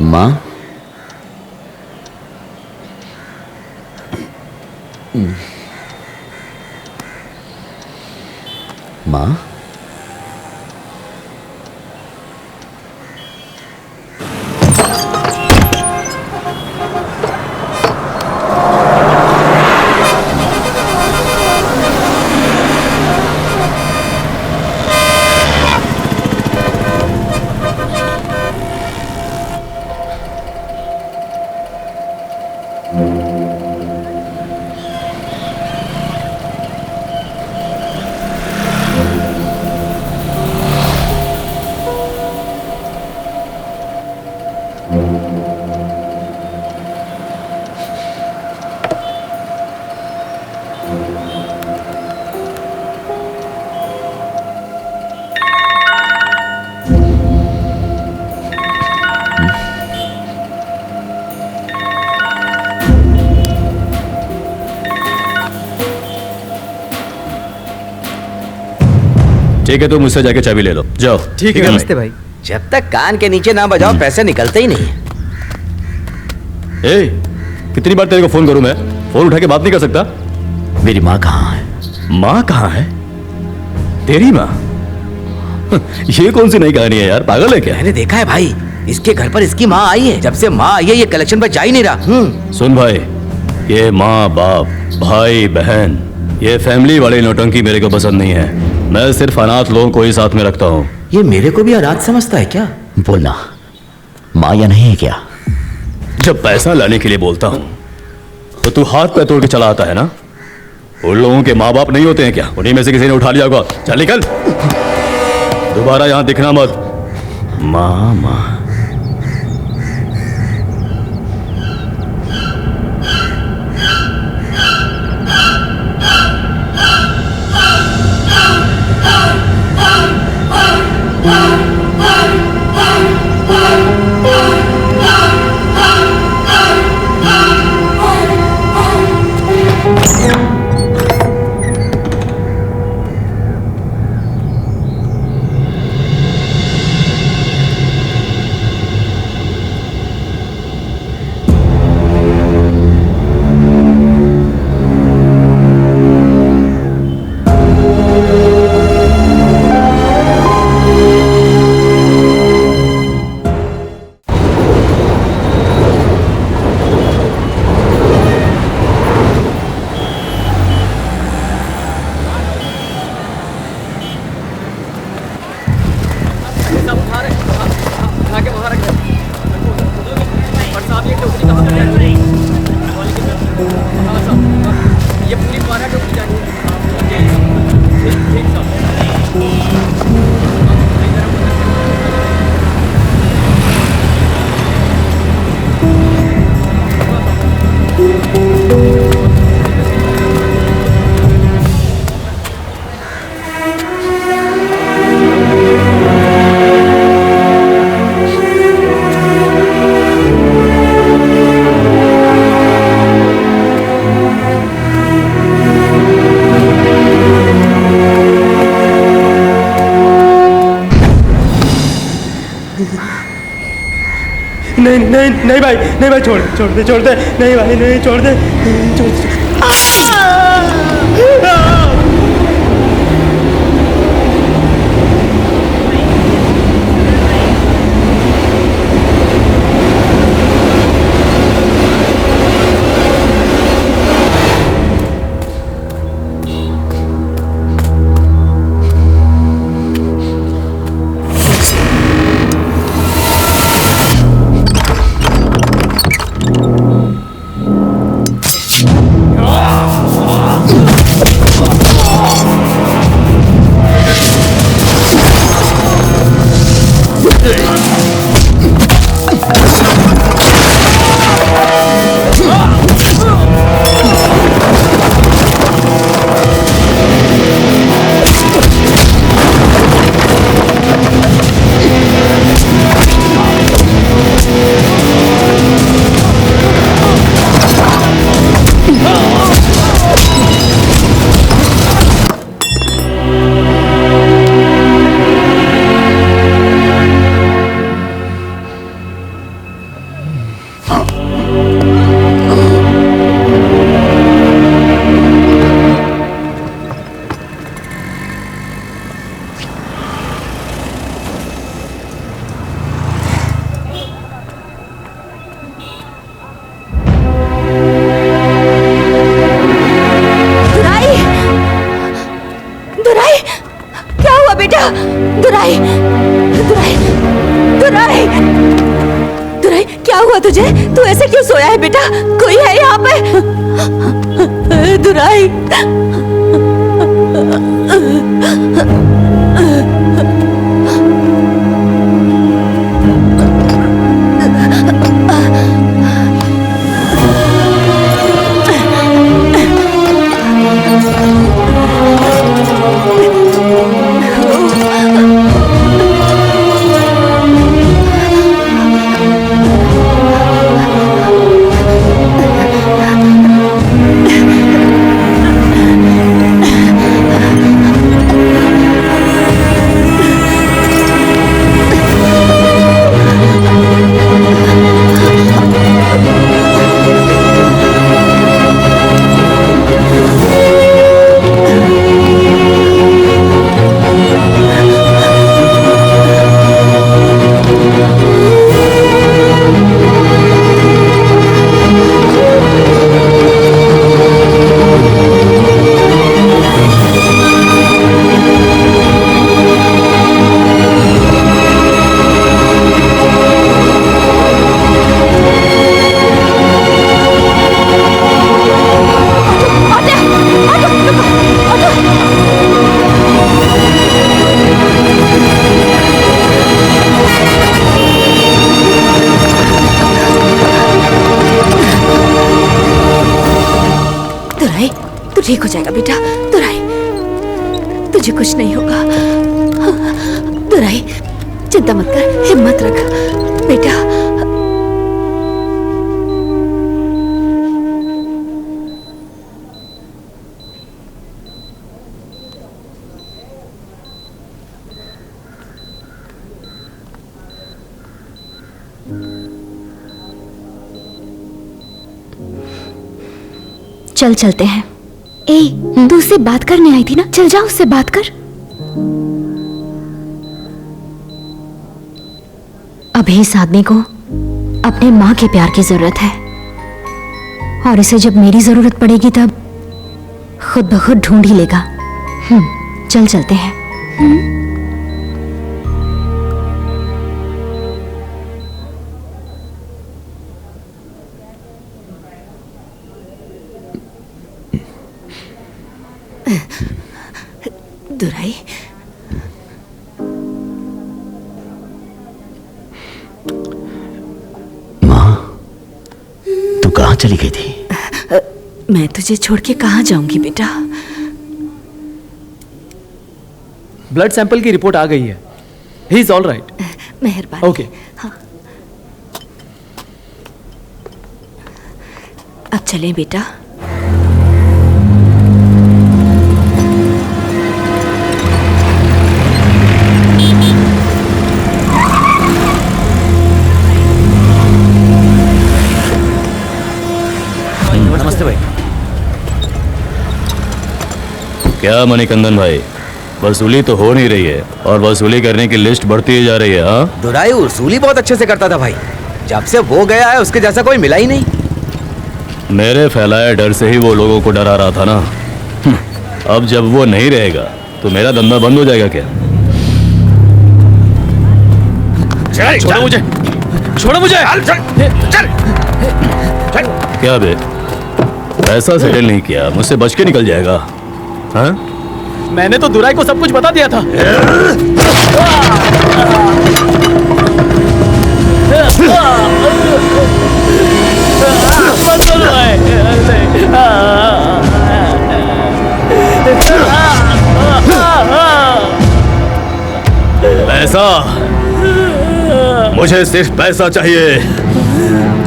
माँ, माँ,
ठीक है, तो मुझसे जाके चाबी ले लो, जाओ।
ठीक है, नमस्ते भाई।
जब तक कान के नीचे ना बजाओ पैसे निकलते ही नहीं।
ए, कितनी बार तेरे को फोन करूं मैं? फोन उठा के बात नहीं कर सकता?
मेरी माँ कहाँ है?
माँ कहाँ है? तेरी माँ? ये कौन सी नई कहानी है यार, पागल है क्या?
मैंने देखा है भाई, इसके घर पर इसकी माँ आई है। जब से माँ आई है ये कलेक्शन पर जा ही नहीं रहा।
सुन भाई, ये माँ बाप भाई बहन ये फैमिली वाली नौटंकी मेरे को पसंद नहीं है। मैं सिर्फ अनाथ लोगों को ही साथ में रखता हूँ।
ये मेरे को भी अनाथ समझता है क्या? बोलना, माँ या नहीं है क्या?
जब पैसा लाने के लिए बोलता हूँ तो तू हाथ पैर तोड़ के चला आता है ना। उन लोगों के माँ बाप नहीं होते हैं क्या? उन्हीं में से किसी ने उठा लिया होगा। चल निकल, दोबारा यहाँ दिखना मत। माँ माँ
नहीं भाई, नहीं भाई, छोड़ दे नहीं भाई, नहीं, छोड़ दे, छोड़ दे।
हुआ तुझे? तू ऐसे क्यों सोया है बेटा? कोई है यहाँ पे? दुराई, ठीक हो जाएगा बेटा। दुराई, तुझे कुछ नहीं होगा। दुराई, चिंता मत कर, हिम्मत रख बेटा।
चल चलते हैं। ए, तू उससे बात करने आई थी ना, चल जा उससे बात कर।
अभी इस आदमी को अपने माँ के प्यार की जरूरत है, और इसे जब मेरी जरूरत पड़ेगी तब खुद ब खुद ढूंढ ही लेगा। चल चलते हैं।
दुराई,
माँ, तू कहाँ चली गई थी?
मैं तुझे छोड़ के कहाँ जाऊंगी बेटा।
ब्लड सैंपल की रिपोर्ट आ गई है। He is all right.
मेहरबानी।
ओके।
हाँ, अब चलें बेटा।
नमस्ते भाई।
क्या मणिकंदन भाई, वसूली तो हो नहीं रही है और वसूली करने की लिस्ट बढ़ती ही जा रही है। हाँ,
दुराई वसूली बहुत अच्छे से करता था भाई। जब से वो गया है उसके जैसा कोई मिला ही नहीं।
मेरे फैलाए डर से ही वो लोगों को डरा रहा था ना। अब जब वो नहीं रहेगा तो मेरा धंधा बंद हो जाएगा क्या?
छोड़ो मुझे, छोड़ो मुझे।
क्या बे, पैसा सेटल नहीं किया, मुझसे बच के निकल जाएगा? हाँ?
मैंने तो दुराई को सब कुछ बता दिया था।
पैसा, मुझे सिर्फ पैसा चाहिए।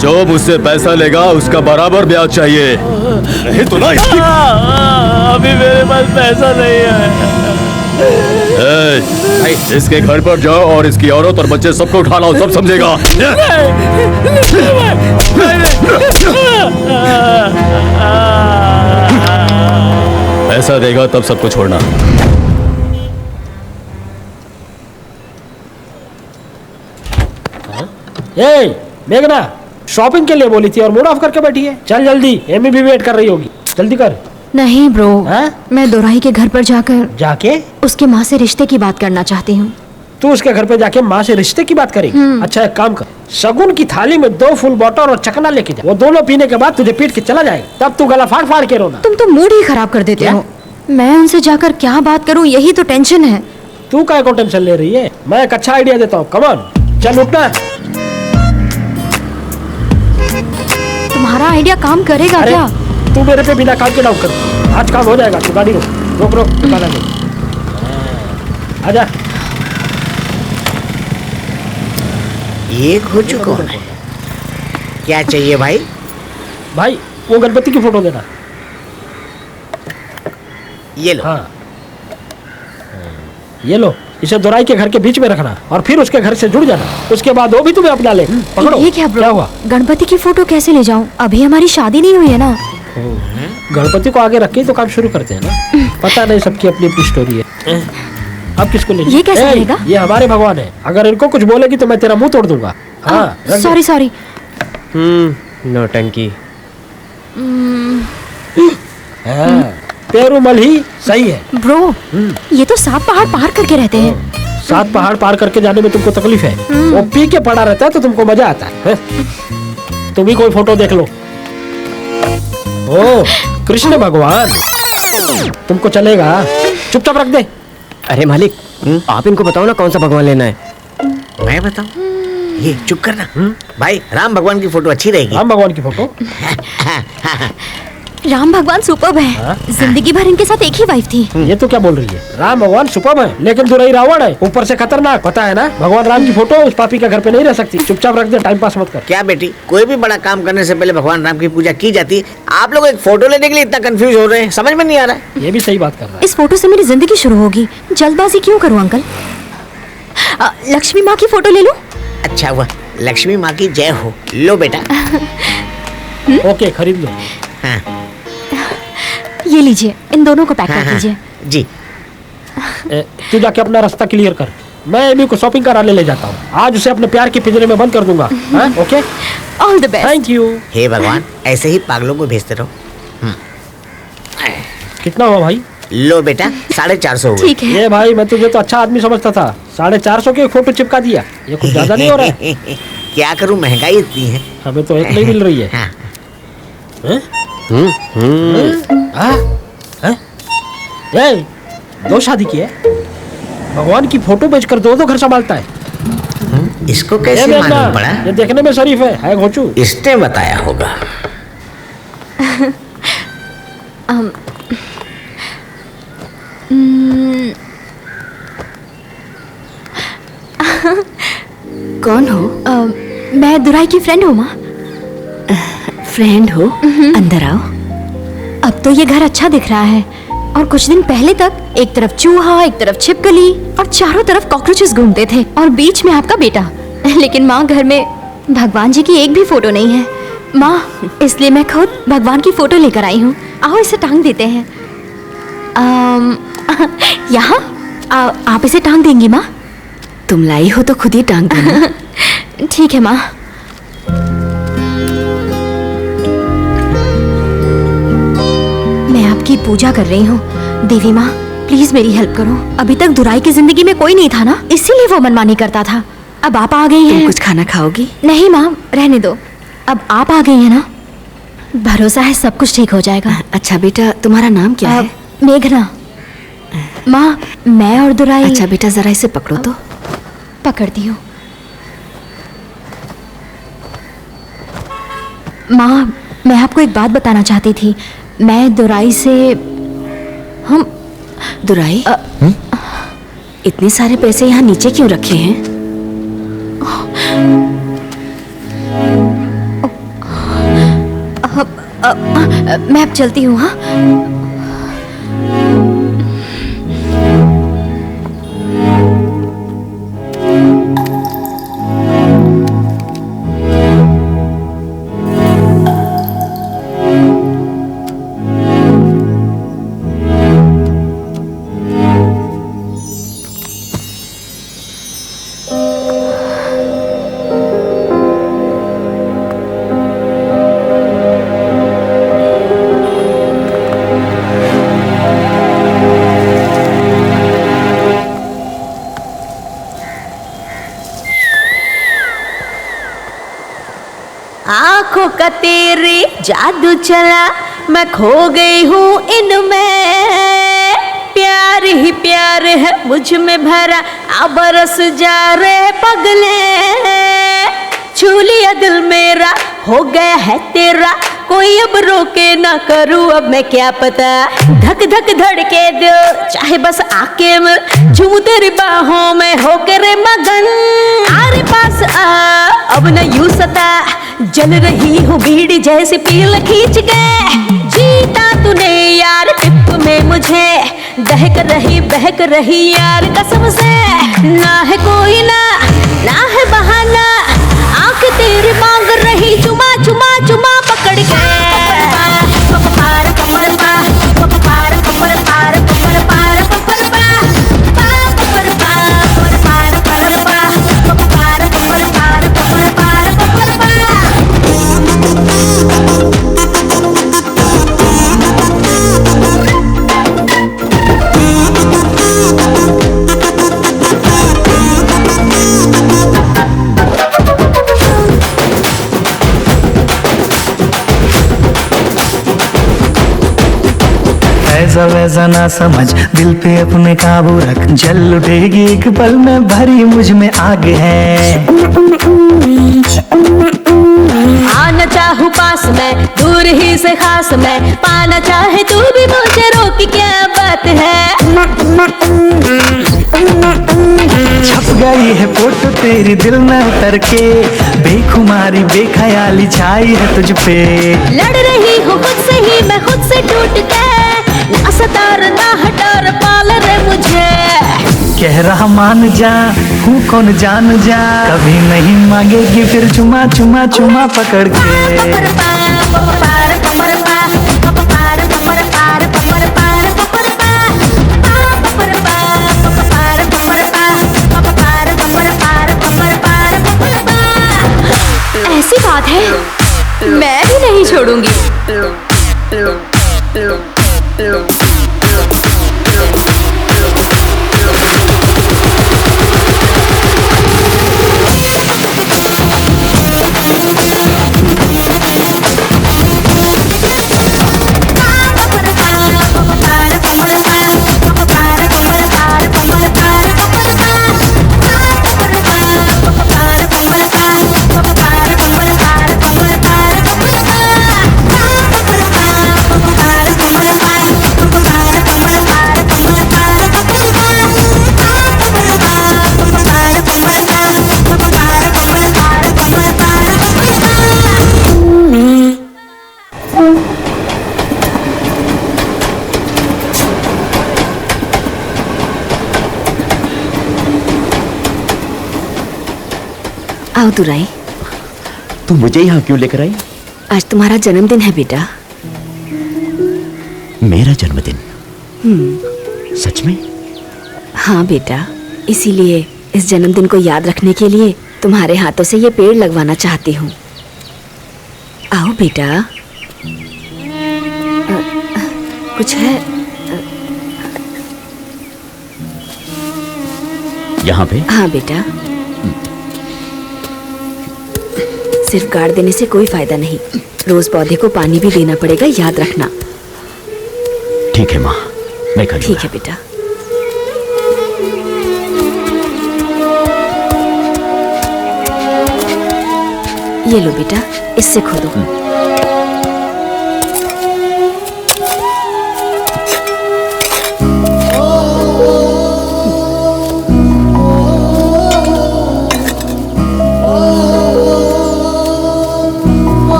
जो मुझसे पैसा लेगा उसका बराबर ब्याज चाहिए, नहीं तो नहीं।
अभी मेरे पास पैसा नहीं है।
इसके घर पर जाओ और इसकी औरत और बच्चे सबको उठा लाओ, सब समझेगा। पैसा देगा तब सबको छोड़ना।
मेघना शॉपिंग के लिए बोली थी और मूड ऑफ करके बैठी है। चल जल्दी, एमी भी वेट कर रही होगी, जल्दी कर।
नहीं ब्रो, मैं दुराई के घर पर जाकर
जाके
उसकी माँ से रिश्ते की बात करना चाहती हूँ।
तू उसके घर पे जाके माँ से रिश्ते की बात करेगी। अच्छा एक काम कर, शगुन की थाली में 2 फुल बॉटल और चकना लेके जा। वो दोनों पीने के बाद तुझे पीट के चला जाएगा, तब तू गला फाड़ फाड़ के रोना।
तुम तो मूड ही खराब कर देते हो। मैं उनसे जाकर क्या बात करूं, यही तो टेंशन है।
तू काय को टेंशन ले रही है? मैं एक अच्छा आइडिया देता हूँ, कम ऑन, चल उठना।
तुम्हारा आइडिया काम करेगा
अरे,
क्या?
तू मेरे पे बिना काम के डाउट कर, आज काम हो जाएगा। तू गाड़ी रोक रोक रोक, दुकान आगे आजा।
ये घोचू कौन है? क्या चाहिए भाई?
भाई वो गणपति की फोटो देना।
ये लो।
हाँ ये लो, इसे दोराई के घर के बीच में रखना और फिर उसके घर से जुड़ जाना। उसके बाद वो भी तुम्हें अपना ले। पकड़ो।
ये क्या ब्रो?
क्या हुआ?
गणपति की फोटो कैसे ले जाऊं? अभी हमारी शादी नहीं हुई है ना।
गणपति को आगे रख के तो काम शुरू करते हैं ना। पता नहीं, सबकी अपनी अपनी स्टोरी है। अब किसको ले?
ये कैसे रहेगा?
ये हमारे भगवान है, अगर इनको कुछ बोलेगी तो मैं तेरा मुंह तोड़ दूंगा। हाँ
सॉरी सॉरी।
नौटंकी।
पेरूमल ही सही है।
ब्रो ये तो 7 पहाड़ पार करके रहते हैं।
7 पहाड़ पार करके जाने में तुमको तकलीफ है, वो पी के पड़ा रहता है तो तुमको मजा आता है। तुम भी कोई फोटो देख लो। ओ कृष्ण भगवान, तुमको चलेगा? चुपचाप रख दे।
अरे मालिक, आप इनको बताओ ना कौन सा भगवान लेना है।
मैं बताऊं? ये चुप करना। भाई राम भगवान की फोटो अच्छी रहेगी।
राम भगवान की फोटो?
राम भगवान सुपर्ब है। जिंदगी भर इनके साथ एक ही वाइफ थी।
ये तो क्या बोल रही है? राम भगवान सुपर्ब है, लेकिन दुरई रावण है, ऊपर से खतरनाक। पता है ना, भगवान राम की फोटो उस पापी के घर पे नहीं रह सकती। चुपचाप रख दे, टाइम पास मत कर।
क्या बेटी, कोई भी बड़ा काम करने से पहले भगवान राम की पूजा की जाती है। आप लोग एक फोटो लेने के लिए इतना कंफ्यूज हो रहे हैं, समझ में नहीं आ रहा है।
ये भी सही बात कर रहा है।
इस फोटो से मेरी जिंदगी शुरू होगी। जल्दबाजी क्यों करूं अंकल? लक्ष्मी माँ की फोटो ले लूं?
अच्छा हुआ, लक्ष्मी माँ की जय हो। लो बेटा।
ओके खरीद लो।
हाँ
ये लीजिए, इन दोनों को पैक कर दीजिए।
जी।
तू जाके अपना रास्ता क्लियर कर, मैं एमी को शॉपिंग कराने ले जाता हूँ। आज उसे अपने प्यार के पिंजरे में बंद कर दूंगा। Okay,
all the best.
Thank you.
हे भगवान, ऐसे ही पागलों को भेजते रहो।
कितना हुआ भाई?
लो बेटा, 450 हुआ।
ठीक है।
ये भाई, मैं तुझे तो अच्छा आदमी समझता था, 450 की फोटो चिपका दिया। ये कुछ ज्यादा नहीं हो रहा है?
क्या करूं, महंगाई इतनी है।
हमें तो एक नहीं मिल रही है।
हाँ।
ए, 2 शादी की है, भगवान की फोटो बेचकर 2 घर संभालता है।
इसको कैसे मालूम पड़ा?
ये देखने में शरीफ है घोचू।
इसने बताया होगा।
कौन हो? मैं दुराई की फ्रेंड हूँ माँ।
फ्रेंड हो? अंदर आओ।
अब तो ये घर अच्छा दिख रहा है, और कुछ दिन पहले तक एक तरफ चूहा, एक तरफ छिपकली और चारों तरफ कॉकरोचेस घूमते थे, और बीच में आपका बेटा। लेकिन माँ, घर में भगवान जी की एक भी फोटो नहीं है माँ, इसलिए मैं खुद भगवान की फोटो लेकर आई हूँ। आओ इसे टांग देते हैं। यहाँ आप इसे टांग देंगी माँ?
तुम लाई हो तो खुद ही टांग देना।
ठीक है माँ। मैं आपकी पूजा कर रही हूँ देवी माँ, प्लीज मेरी हेल्प करो। अभी तक दुराई की जिंदगी में कोई नहीं था ना, इसीलिए वो मनमानी करता था। अब आप आ गई हैं।
तुम कुछ खाना खाओगी?
नहीं माँ, रहने दो। अब आप आ गई हैं ना, भरोसा है सब कुछ ठीक हो जाएगा।
अच्छा बेटा, तुम्हारा नाम क्या है?
मेघना। माँ, मैं और दुराई।
अच्छा बेटा, जरा इसे पकड़ो तो।
पकड़ती हूँ। माँ, मैं आपको एक बात बताना चाहती थी। मैं दुराई से हम
दुराई, इतने सारे पैसे यहाँ नीचे क्यों रखे हैं?
मैं अब चलती हूँ। हाँ,
आंखों का तेरे जादू चला, मैं खो गई हूँ इनमें। प्यार ही प्यार है मुझ में भरा, आ बरस जा रहे पगले। छू लिया दिल मेरा, हो गया है तेरा, कोई अब रोके ना, करूँ अब मैं क्या पता। धक धक धड़के दिल, चाहे बस आके मिल, झूम तेरी बाहों में होकर मगन। आरे पास आ, अब न यूं सता, जल रही हूँ भीड़ जैसे पील खींच के। जीता तूने यार टिप में मुझे, बहक रही यार कसम से। ना है कोई ना है बहाना, आंख तेरी मांग रही चुमा चुमा चुमा पकड़ के।
ऐसा वैसा ना समझ, दिल पे अपने काबू रख, जल उठेगी एक पल में, भरी मुझ में आग है।
आना चाहूँ पास में, दूर ही से खास में, पाना चाहे तू भी मुझे, रोक क्या बात है।
छप गई है फोटो तेरी दिल में उतर के, बेखुमारी बेख्याली छाई है तुझ पे।
लड़ रही हूँ खुद से ही मैं, खुद से टूट के, ना सतार ना हटार पाल रे मुझे।
कह रहा मान जा, हूँ कौन जान जा, कभी नहीं मांगेगी फिर चुमा चुमा चुमा पकड़ के।
ऐसी बात है, मैं भी नहीं छोड़ूंगी।
आओ दुराई।
तुम मुझे यहाँ क्यों लेकर आई?
आज तुम्हारा जन्मदिन है बेटा।
मेरा जन्मदिन? सच में?
हाँ बेटा, इसीलिए इस जन्मदिन को याद रखने के लिए तुम्हारे हाथों से ये पेड़ लगवाना चाहती हूँ। आओ बेटा। कुछ है?
यहाँ पे?
हाँ बेटा। सिर्फ गाड़ देने से कोई फायदा नहीं, रोज पौधे को पानी भी देना पड़ेगा, याद रखना।
ठीक है माँ, मैं करूँगा।
ठीक है बेटा। ये लो बेटा, इससे खोदो।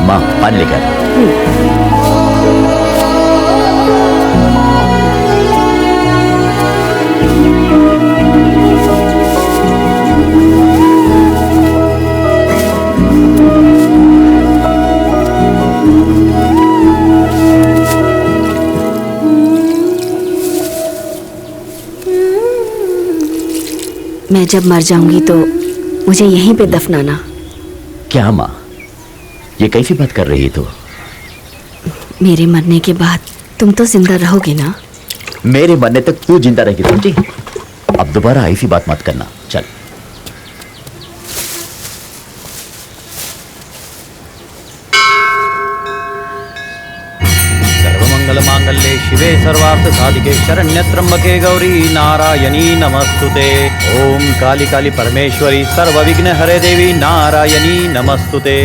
माँ, पानी लेकर।
मैं जब मर जाऊंगी तो मुझे यहीं पे दफनाना।
क्या माँ, ये कैसी बात कर रही है तू?
मेरे मरने के बाद तुम तो जिंदा रहोगे ना?
मेरे मरने तक तू जिंदा रहेगी, समझी?
अब दोबारा ऐसी बात मत करना। चल। सर्वमंगल मांगल्ये शिवे सर्वार्थ साधिके शरण्य त्र्यंबके गौरी नारायणी नमस्तुते। ओम काली काली परमेश्वरी सर्व विघ्न हरे देवी नारायणी नमस्तुते।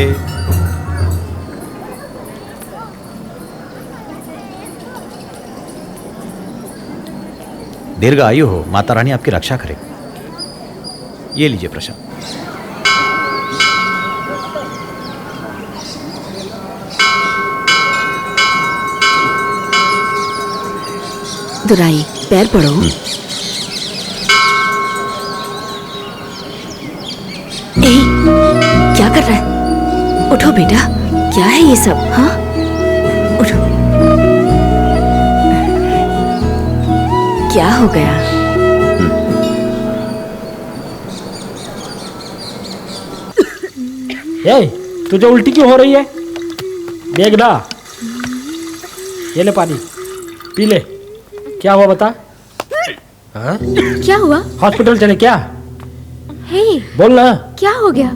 दीर्घ आयु हो, माता रानी आपकी रक्षा करे। ये लीजिए प्रसाद।
दुराई पैर पड़ो। ए, क्या कर रहा है? उठो बेटा, क्या है ये सब? हाँ, उठो। क्या हो गया?
तुझे उल्टी क्यों हो रही है? देख ना, ये ले पानी पी ले। क्या हुआ बता? हाँ?
क्या हुआ?
हॉस्पिटल चले क्या?
हे,
बोल ना।
क्या हो गया?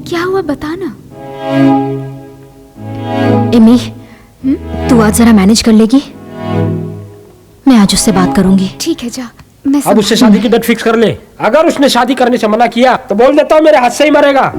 क्या हुआ बता ना।
एमी, तू आज जरा मैनेज कर लेगी? मैं आज उससे बात करूंगी।
ठीक है, जा। मैं
अब उससे शादी की डेट फिक्स कर ले। अगर उसने शादी करने से मना किया तो बोल देता हूँ मेरे हाथ से ही मरेगा।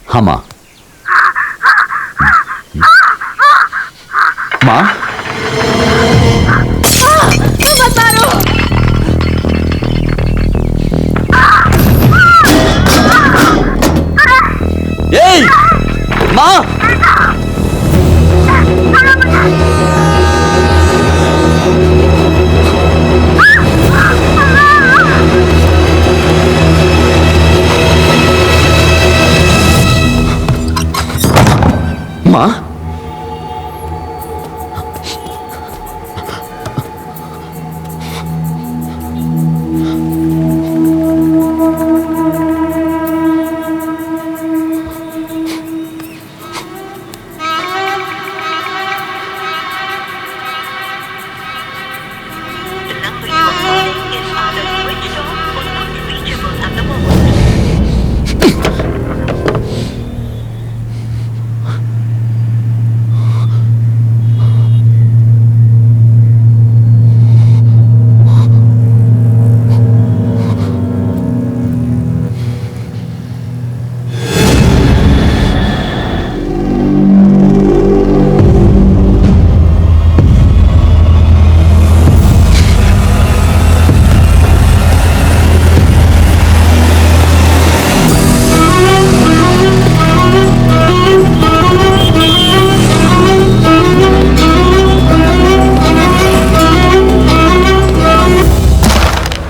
हाँ माँ। माँ,
मत मारो।
ए, माँ। माँ,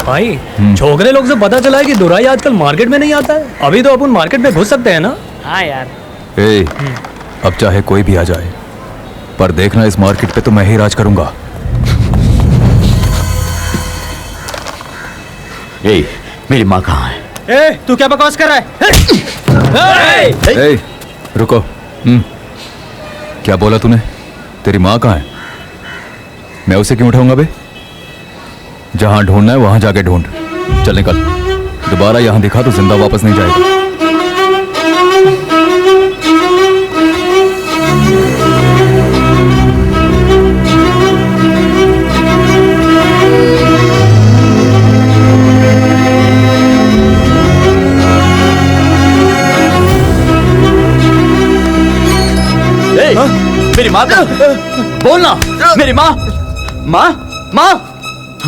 भाई, छोकरे लोग से पता चला है कि दुराई आजकल मार्केट में नहीं आता है। अभी तो अपन मार्केट में घुस सकते हैं ना? हाँ यार।
ए, अब चाहे कोई भी आ जाए, पर देखना इस मार्केट पे तो मैं ही राज करूंगा।
ए, मेरी माँ कहाँ है?
ए, तू क्या बकवास कर रहा है?
ए, रुको। क्या बोला तूने? तेरी माँ कहाँ है? मैं उसे क्यों उठाऊंगा बे? जहां ढूंढना है वहां जाके ढूंढ। चल निकल। दोबारा यहां दिखा तो जिंदा वापस नहीं जाएगा।
मेरी माँ का बोलना। मेरी माँ, माँ, माँ।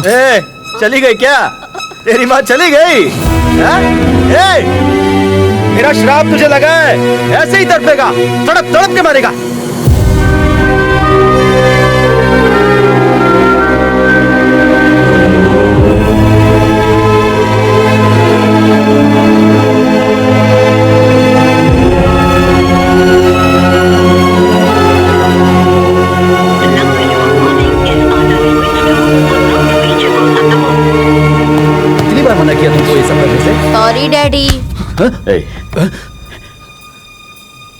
ए, चली गई क्या? तेरी माँ चली गई? ए, मेरा श्राप तुझे लगा है, ऐसे ही तड़पेगा, तड़प तड़प के मारेगा।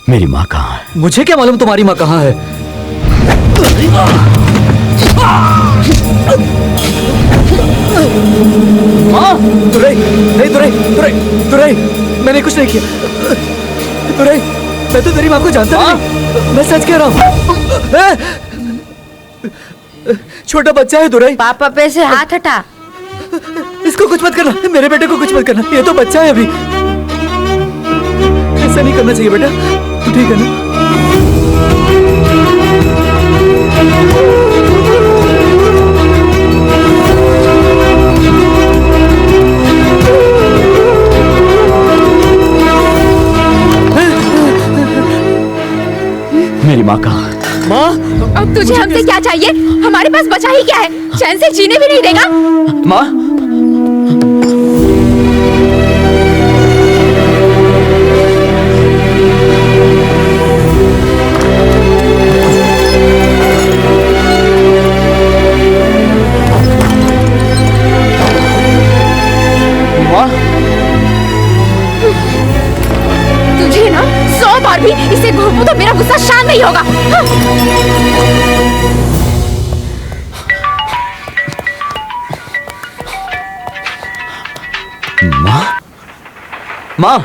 मेरी माँ कहाँ है?
मुझे क्या मालूम तुम्हारी माँ कहाँ है? माँ! दुरई! नहीं दुरई! दुरई! दुरई! मैंने कुछ नहीं किया। दुरई! मैं तो तेरी माँ को जानता नहीं। मैं सच कह रहा हूँ। छोटा बच्चा है दुरई।
पापा पे से हाथ हटा।
इसको कुछ मत करना, मेरे बेटे को कुछ मत करना, ये तो बच्चा है अभी। ऐसा नहीं करना चाहिए बेटा, तू ठीक है ना?
मेरी माँ कहाँ?
माँ!
अब तुझे हमसे क्या चाहिए? हमारे पास बचा ही क्या है? चैन से जीने भी नहीं देगा?
माँ!
तुझे ना 100 बार भी इसे घूमूं तो मेरा गुस्सा शांत नहीं होगा।
माँ? माँ!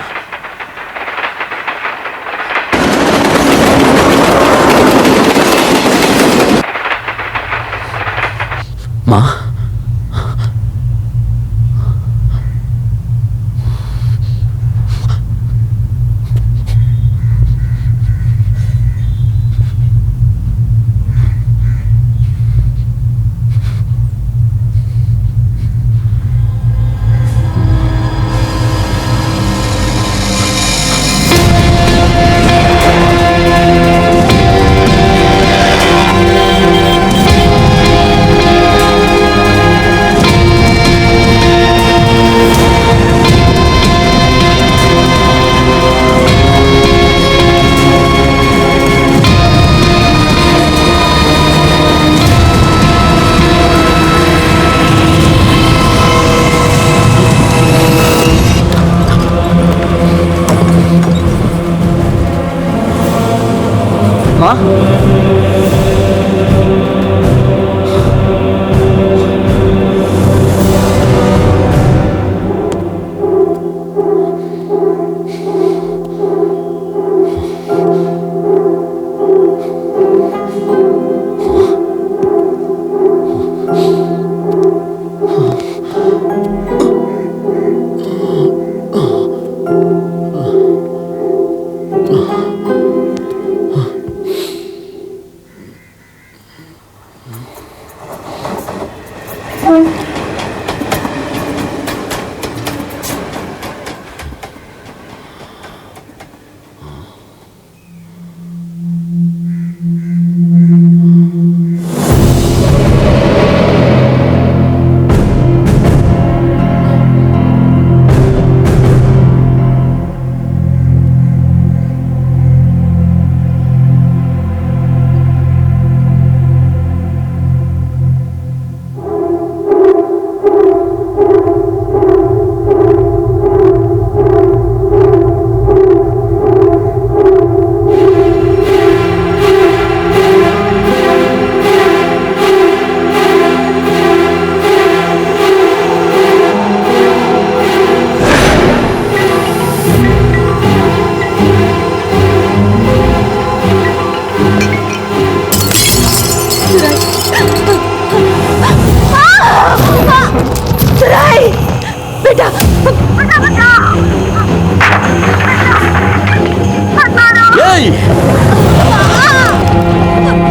माँ?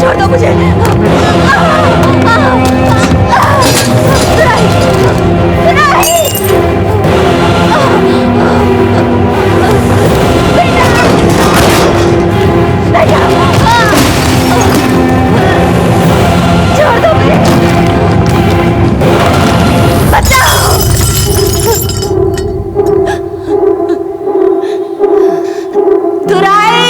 छोड़ दो मुझे। छोड़ दो मुझे। बचाओ। तुराई।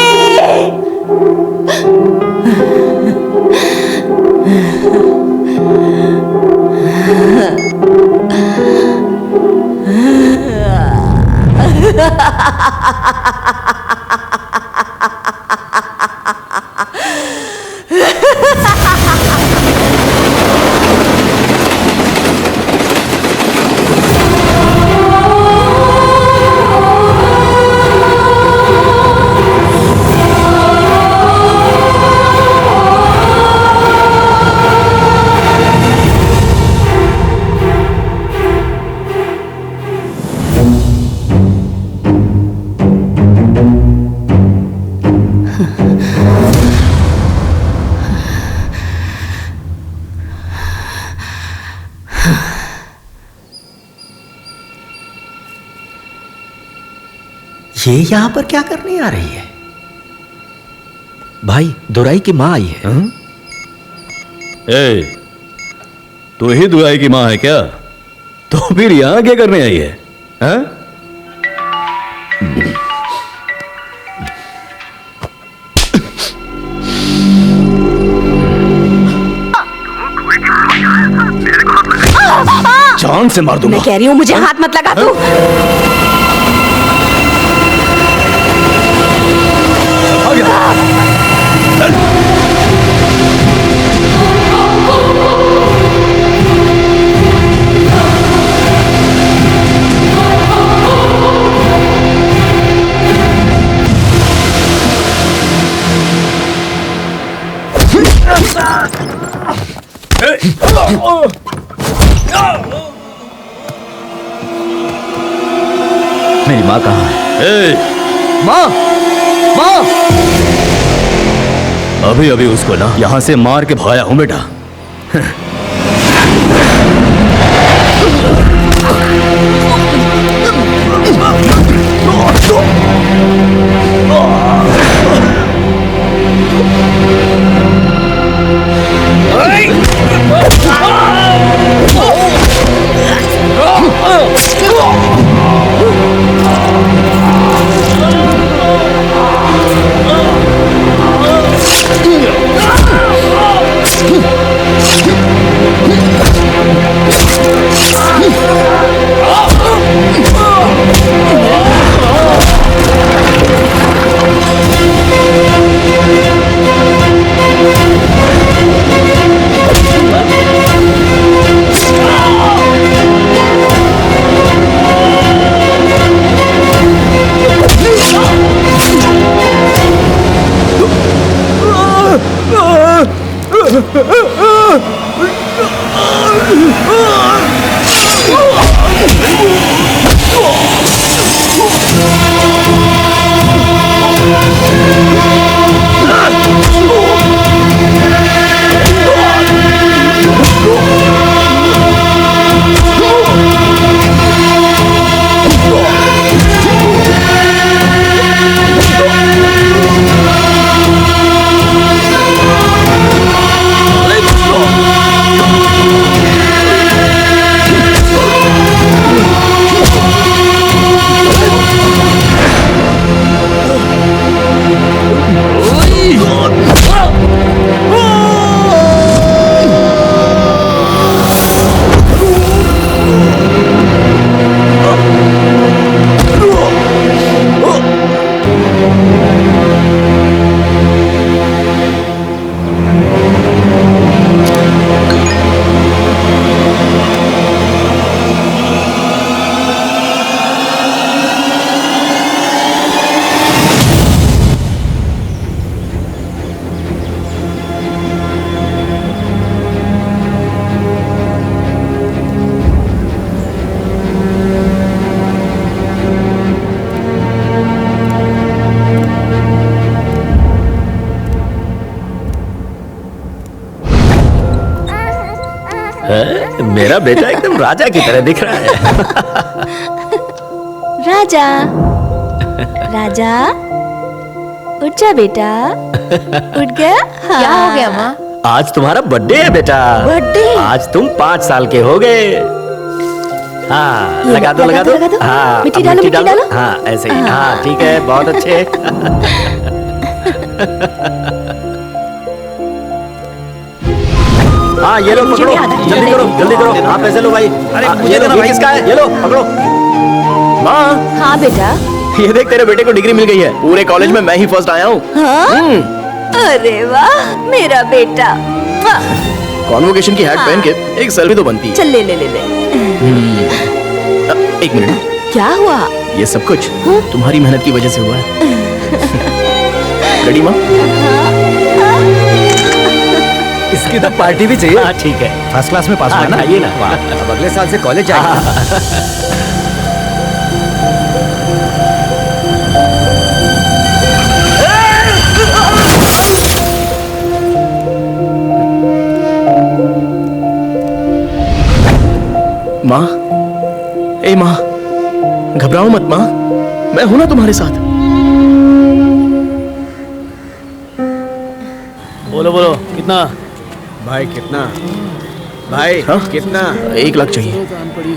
ये यहाँ पर क्या करने आ रही है? भाई, दुराई की माँ आई है।
ए, तू ही दुराई की माँ है क्या? तो फिर यहाँ क्या करने आई है? हाँ? जान से मार दूंगा।
मैं कह रही हूँ मुझे हाथ मत लगा तू।
मेरी माँ कहाँ है?
माँ, माँ! अभी अभी उसको ना यहां से मार के भगाया हूं बेटा।
मेरा बेटा एकदम राजा की तरह दिख रहा है।
राजा, राजा, उठ जा बेटा। उठ गया? हाँ। क्या हो गया माँ?
आज तुम्हारा बर्थडे है बेटा।
बर्थडे?
आज तुम 5 साल के हो गए। हाँ, लगा दो लगा दो। हाँ,
मिट्टी डालो, मिट्टी डालो।
हाँ, ऐसे ही। हाँ, ठीक है, बहुत अच्छे। हाँ, ये लो पकड़ो, जल्दी करो, जल्दी करो। हाँ, पैसे लो भाई। अरे ये लो, ये किसका है? ये लो पकड़ो। माँ।
हाँ बेटा।
ये देख, तेरे बेटे को डिग्री मिल गई है। पूरे कॉलेज में मैं ही फर्स्ट आया हूँ।
हाँ? अरे वाह मेरा बेटा।
कॉन्वोकेशन की हैट पहन के एक सेल्फी तो बनती है।
चल ले ले ले ले।
एक मिनट,
क्या हुआ?
ये सब कुछ तुम्हारी मेहनत की वजह से हुआ है। रेडी माँ?
इसकी तो पार्टी भी चाहिए।
ठीक है, फर्स्ट क्लास में पास हुआ ना।
आइए ना। अब अगले साल से कॉलेज जाएंगे।
माँ, ए माँ, घबराओ मत माँ, मैं हूं ना तुम्हारे साथ।
बोलो बोलो कितना?
भाई कितना? भाई
हाँ?
कितना?
1 लाख चाहिए।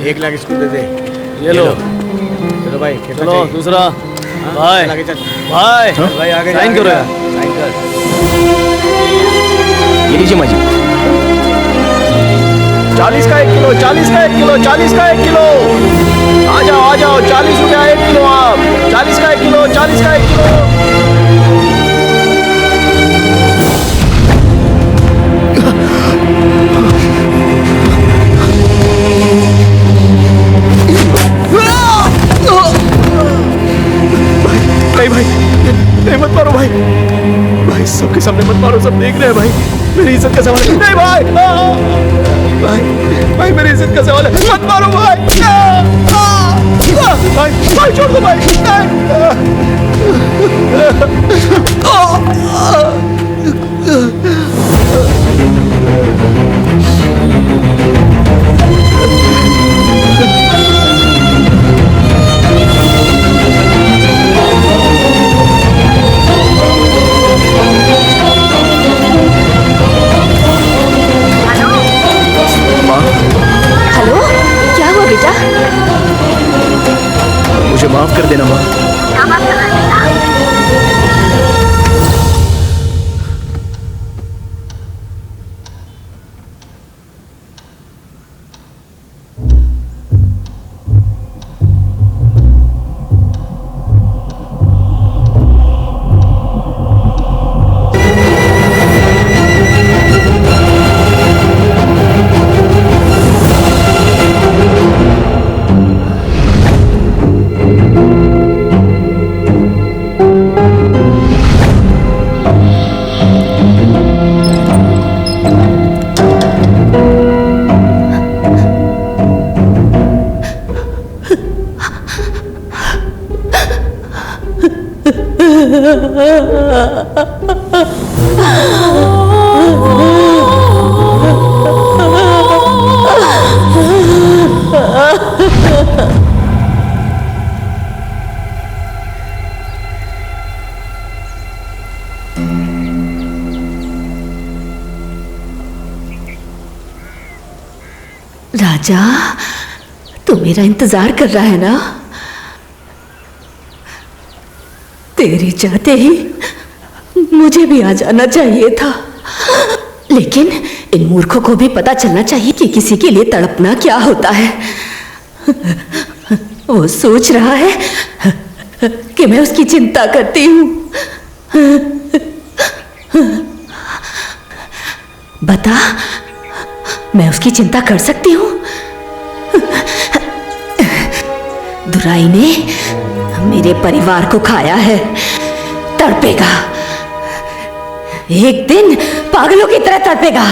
1 लाख इसको दे दे।
ये लो।
चलो भाई कितना
चलो
चाहिए?
दूसरा।
हाँ,
भाई
चल आगे चल।
भाई
हाँ?
भाई आगे
साइन
जा,
करो
आगे
यार।
जा, साइन कर।
ये लीजिए माँ जी। 40 का 1 किलो, 40 का 1 किलो, 40 का 1 किलो। आ जाओ 40 रुपया 1 किलो आप। 40 का 1 किलो, 40 का 1 किलो। नहीं भाई, नहीं मत मारो भाई। भाई सबके सामने मत मारो, सब देख रहे हैं भाई। मेरी इज्जत का सवाल है। नहीं भाई, भाई भाई मेरी इज्जत का सवाल है, मत मारो भाई। भाई भाई छोड़ दो भाई।
हेलो, क्या हुआ बेटा?
मुझे माफ कर देना माँ।
राजा, तू मेरा इंतजार कर रहा है ना? तेरे चाहते ही मुझे भी आ जाना चाहिए था, लेकिन इन मूर्खों को भी पता चलना चाहिए कि किसी के लिए तड़पना क्या होता है। वो सोच रहा है कि मैं उसकी चिंता करती हूँ। बता, मैं उसकी चिंता कर सकती हूँ? दुराई ने मेरे परिवार को खाया है, तड़पेगा। एक दिन पागलों की तरह तड़पेगा,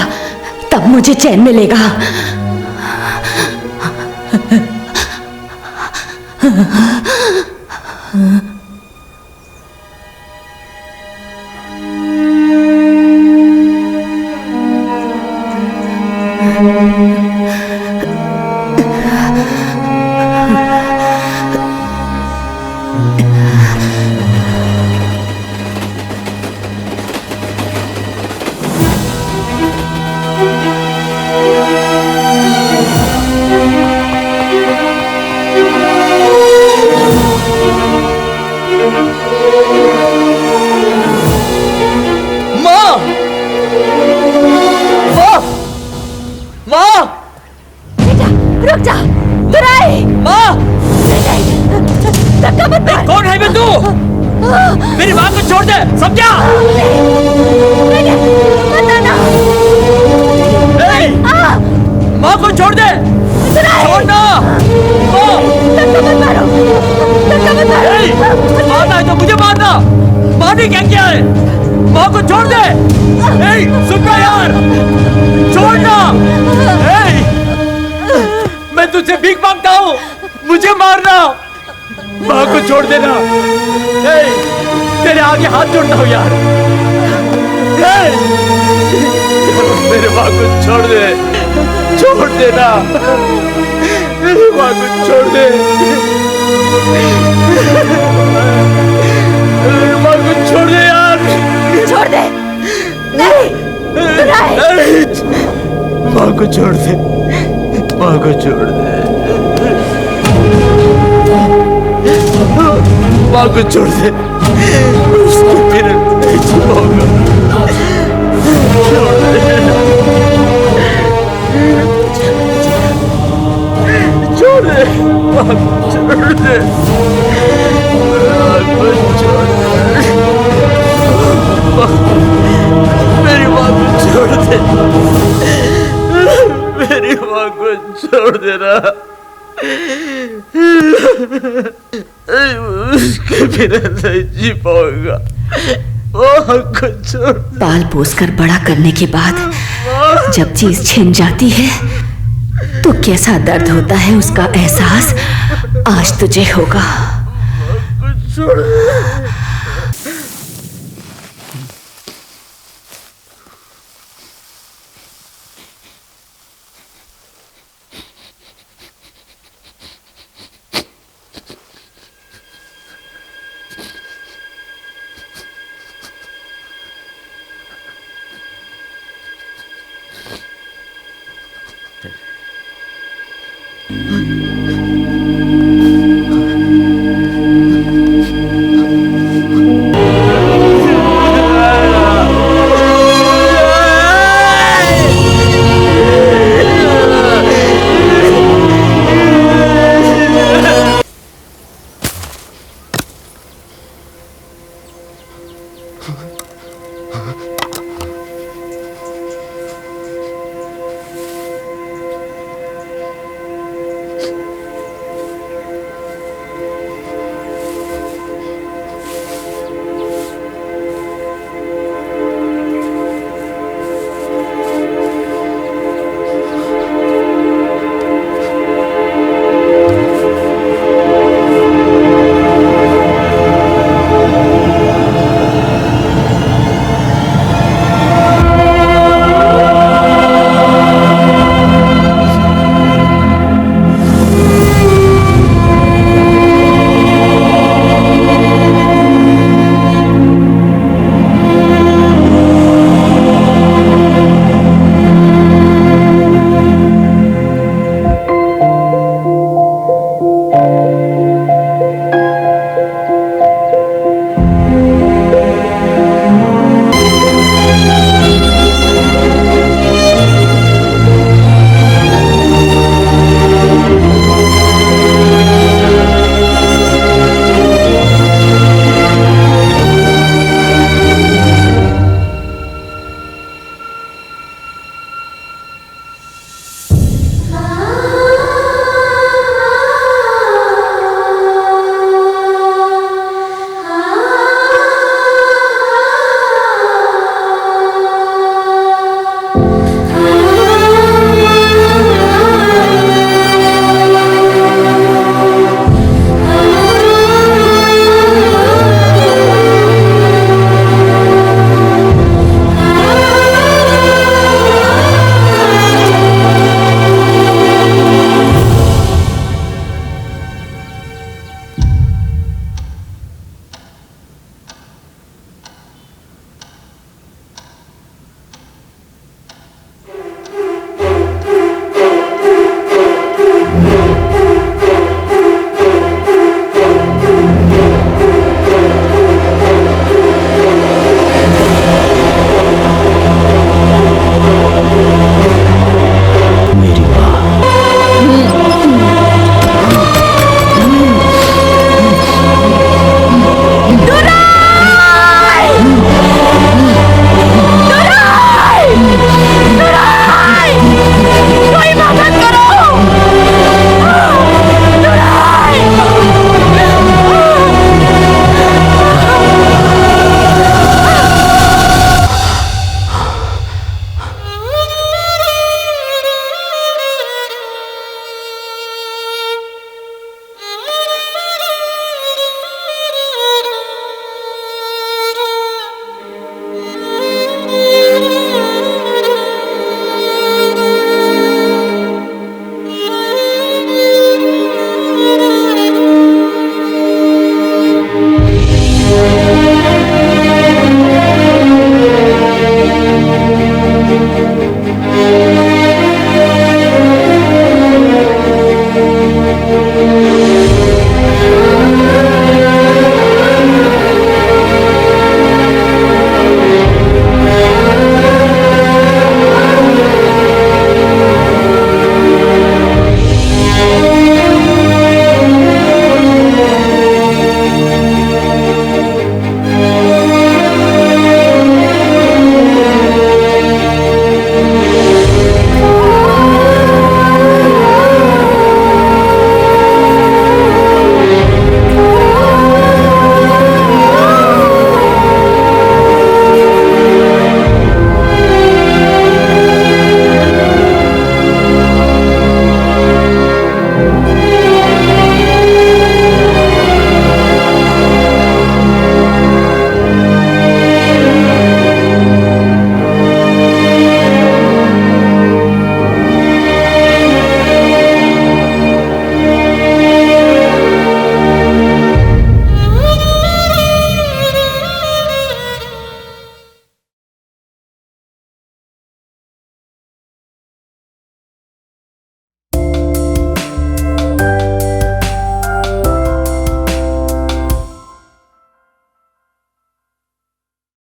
तब मुझे चैन मिलेगा।
तूने क्या किया है? माँ को छोड़ दे। सुनना यार, छोड़ना। मैं तुझसे भीख मांगता हूँ, मुझे मारना। माँ को छोड़ देना। तेरे आगे हाथ जोड़ता हूँ यार। मेरे माँ को छोड़ दे, छोड़ देना। मेरी माँ को छोड़ दे। मेरी माँ को छोड़ दे यार।
छोड़ दे। नहीं,
माँ को छोड़ दे, माँ को छोड़ दे, माँ को छोड़ दे। उसके बिना नहीं छूऊंगा। छोड़ दे, छोड़ दे, माँ को छोड़ दे, माँ को छोड़ दे। मेरी माँ को छोड़ दे, मेरी माँ को छोड़ देना। उसके बिना नहीं जी पाऊंगा। माँ को छोड़।
पाल पोस कर बड़ा करने के बाद जब चीज छिन जाती है तो कैसा दर्द होता है उसका एहसास आज तुझे होगा।
छोड़।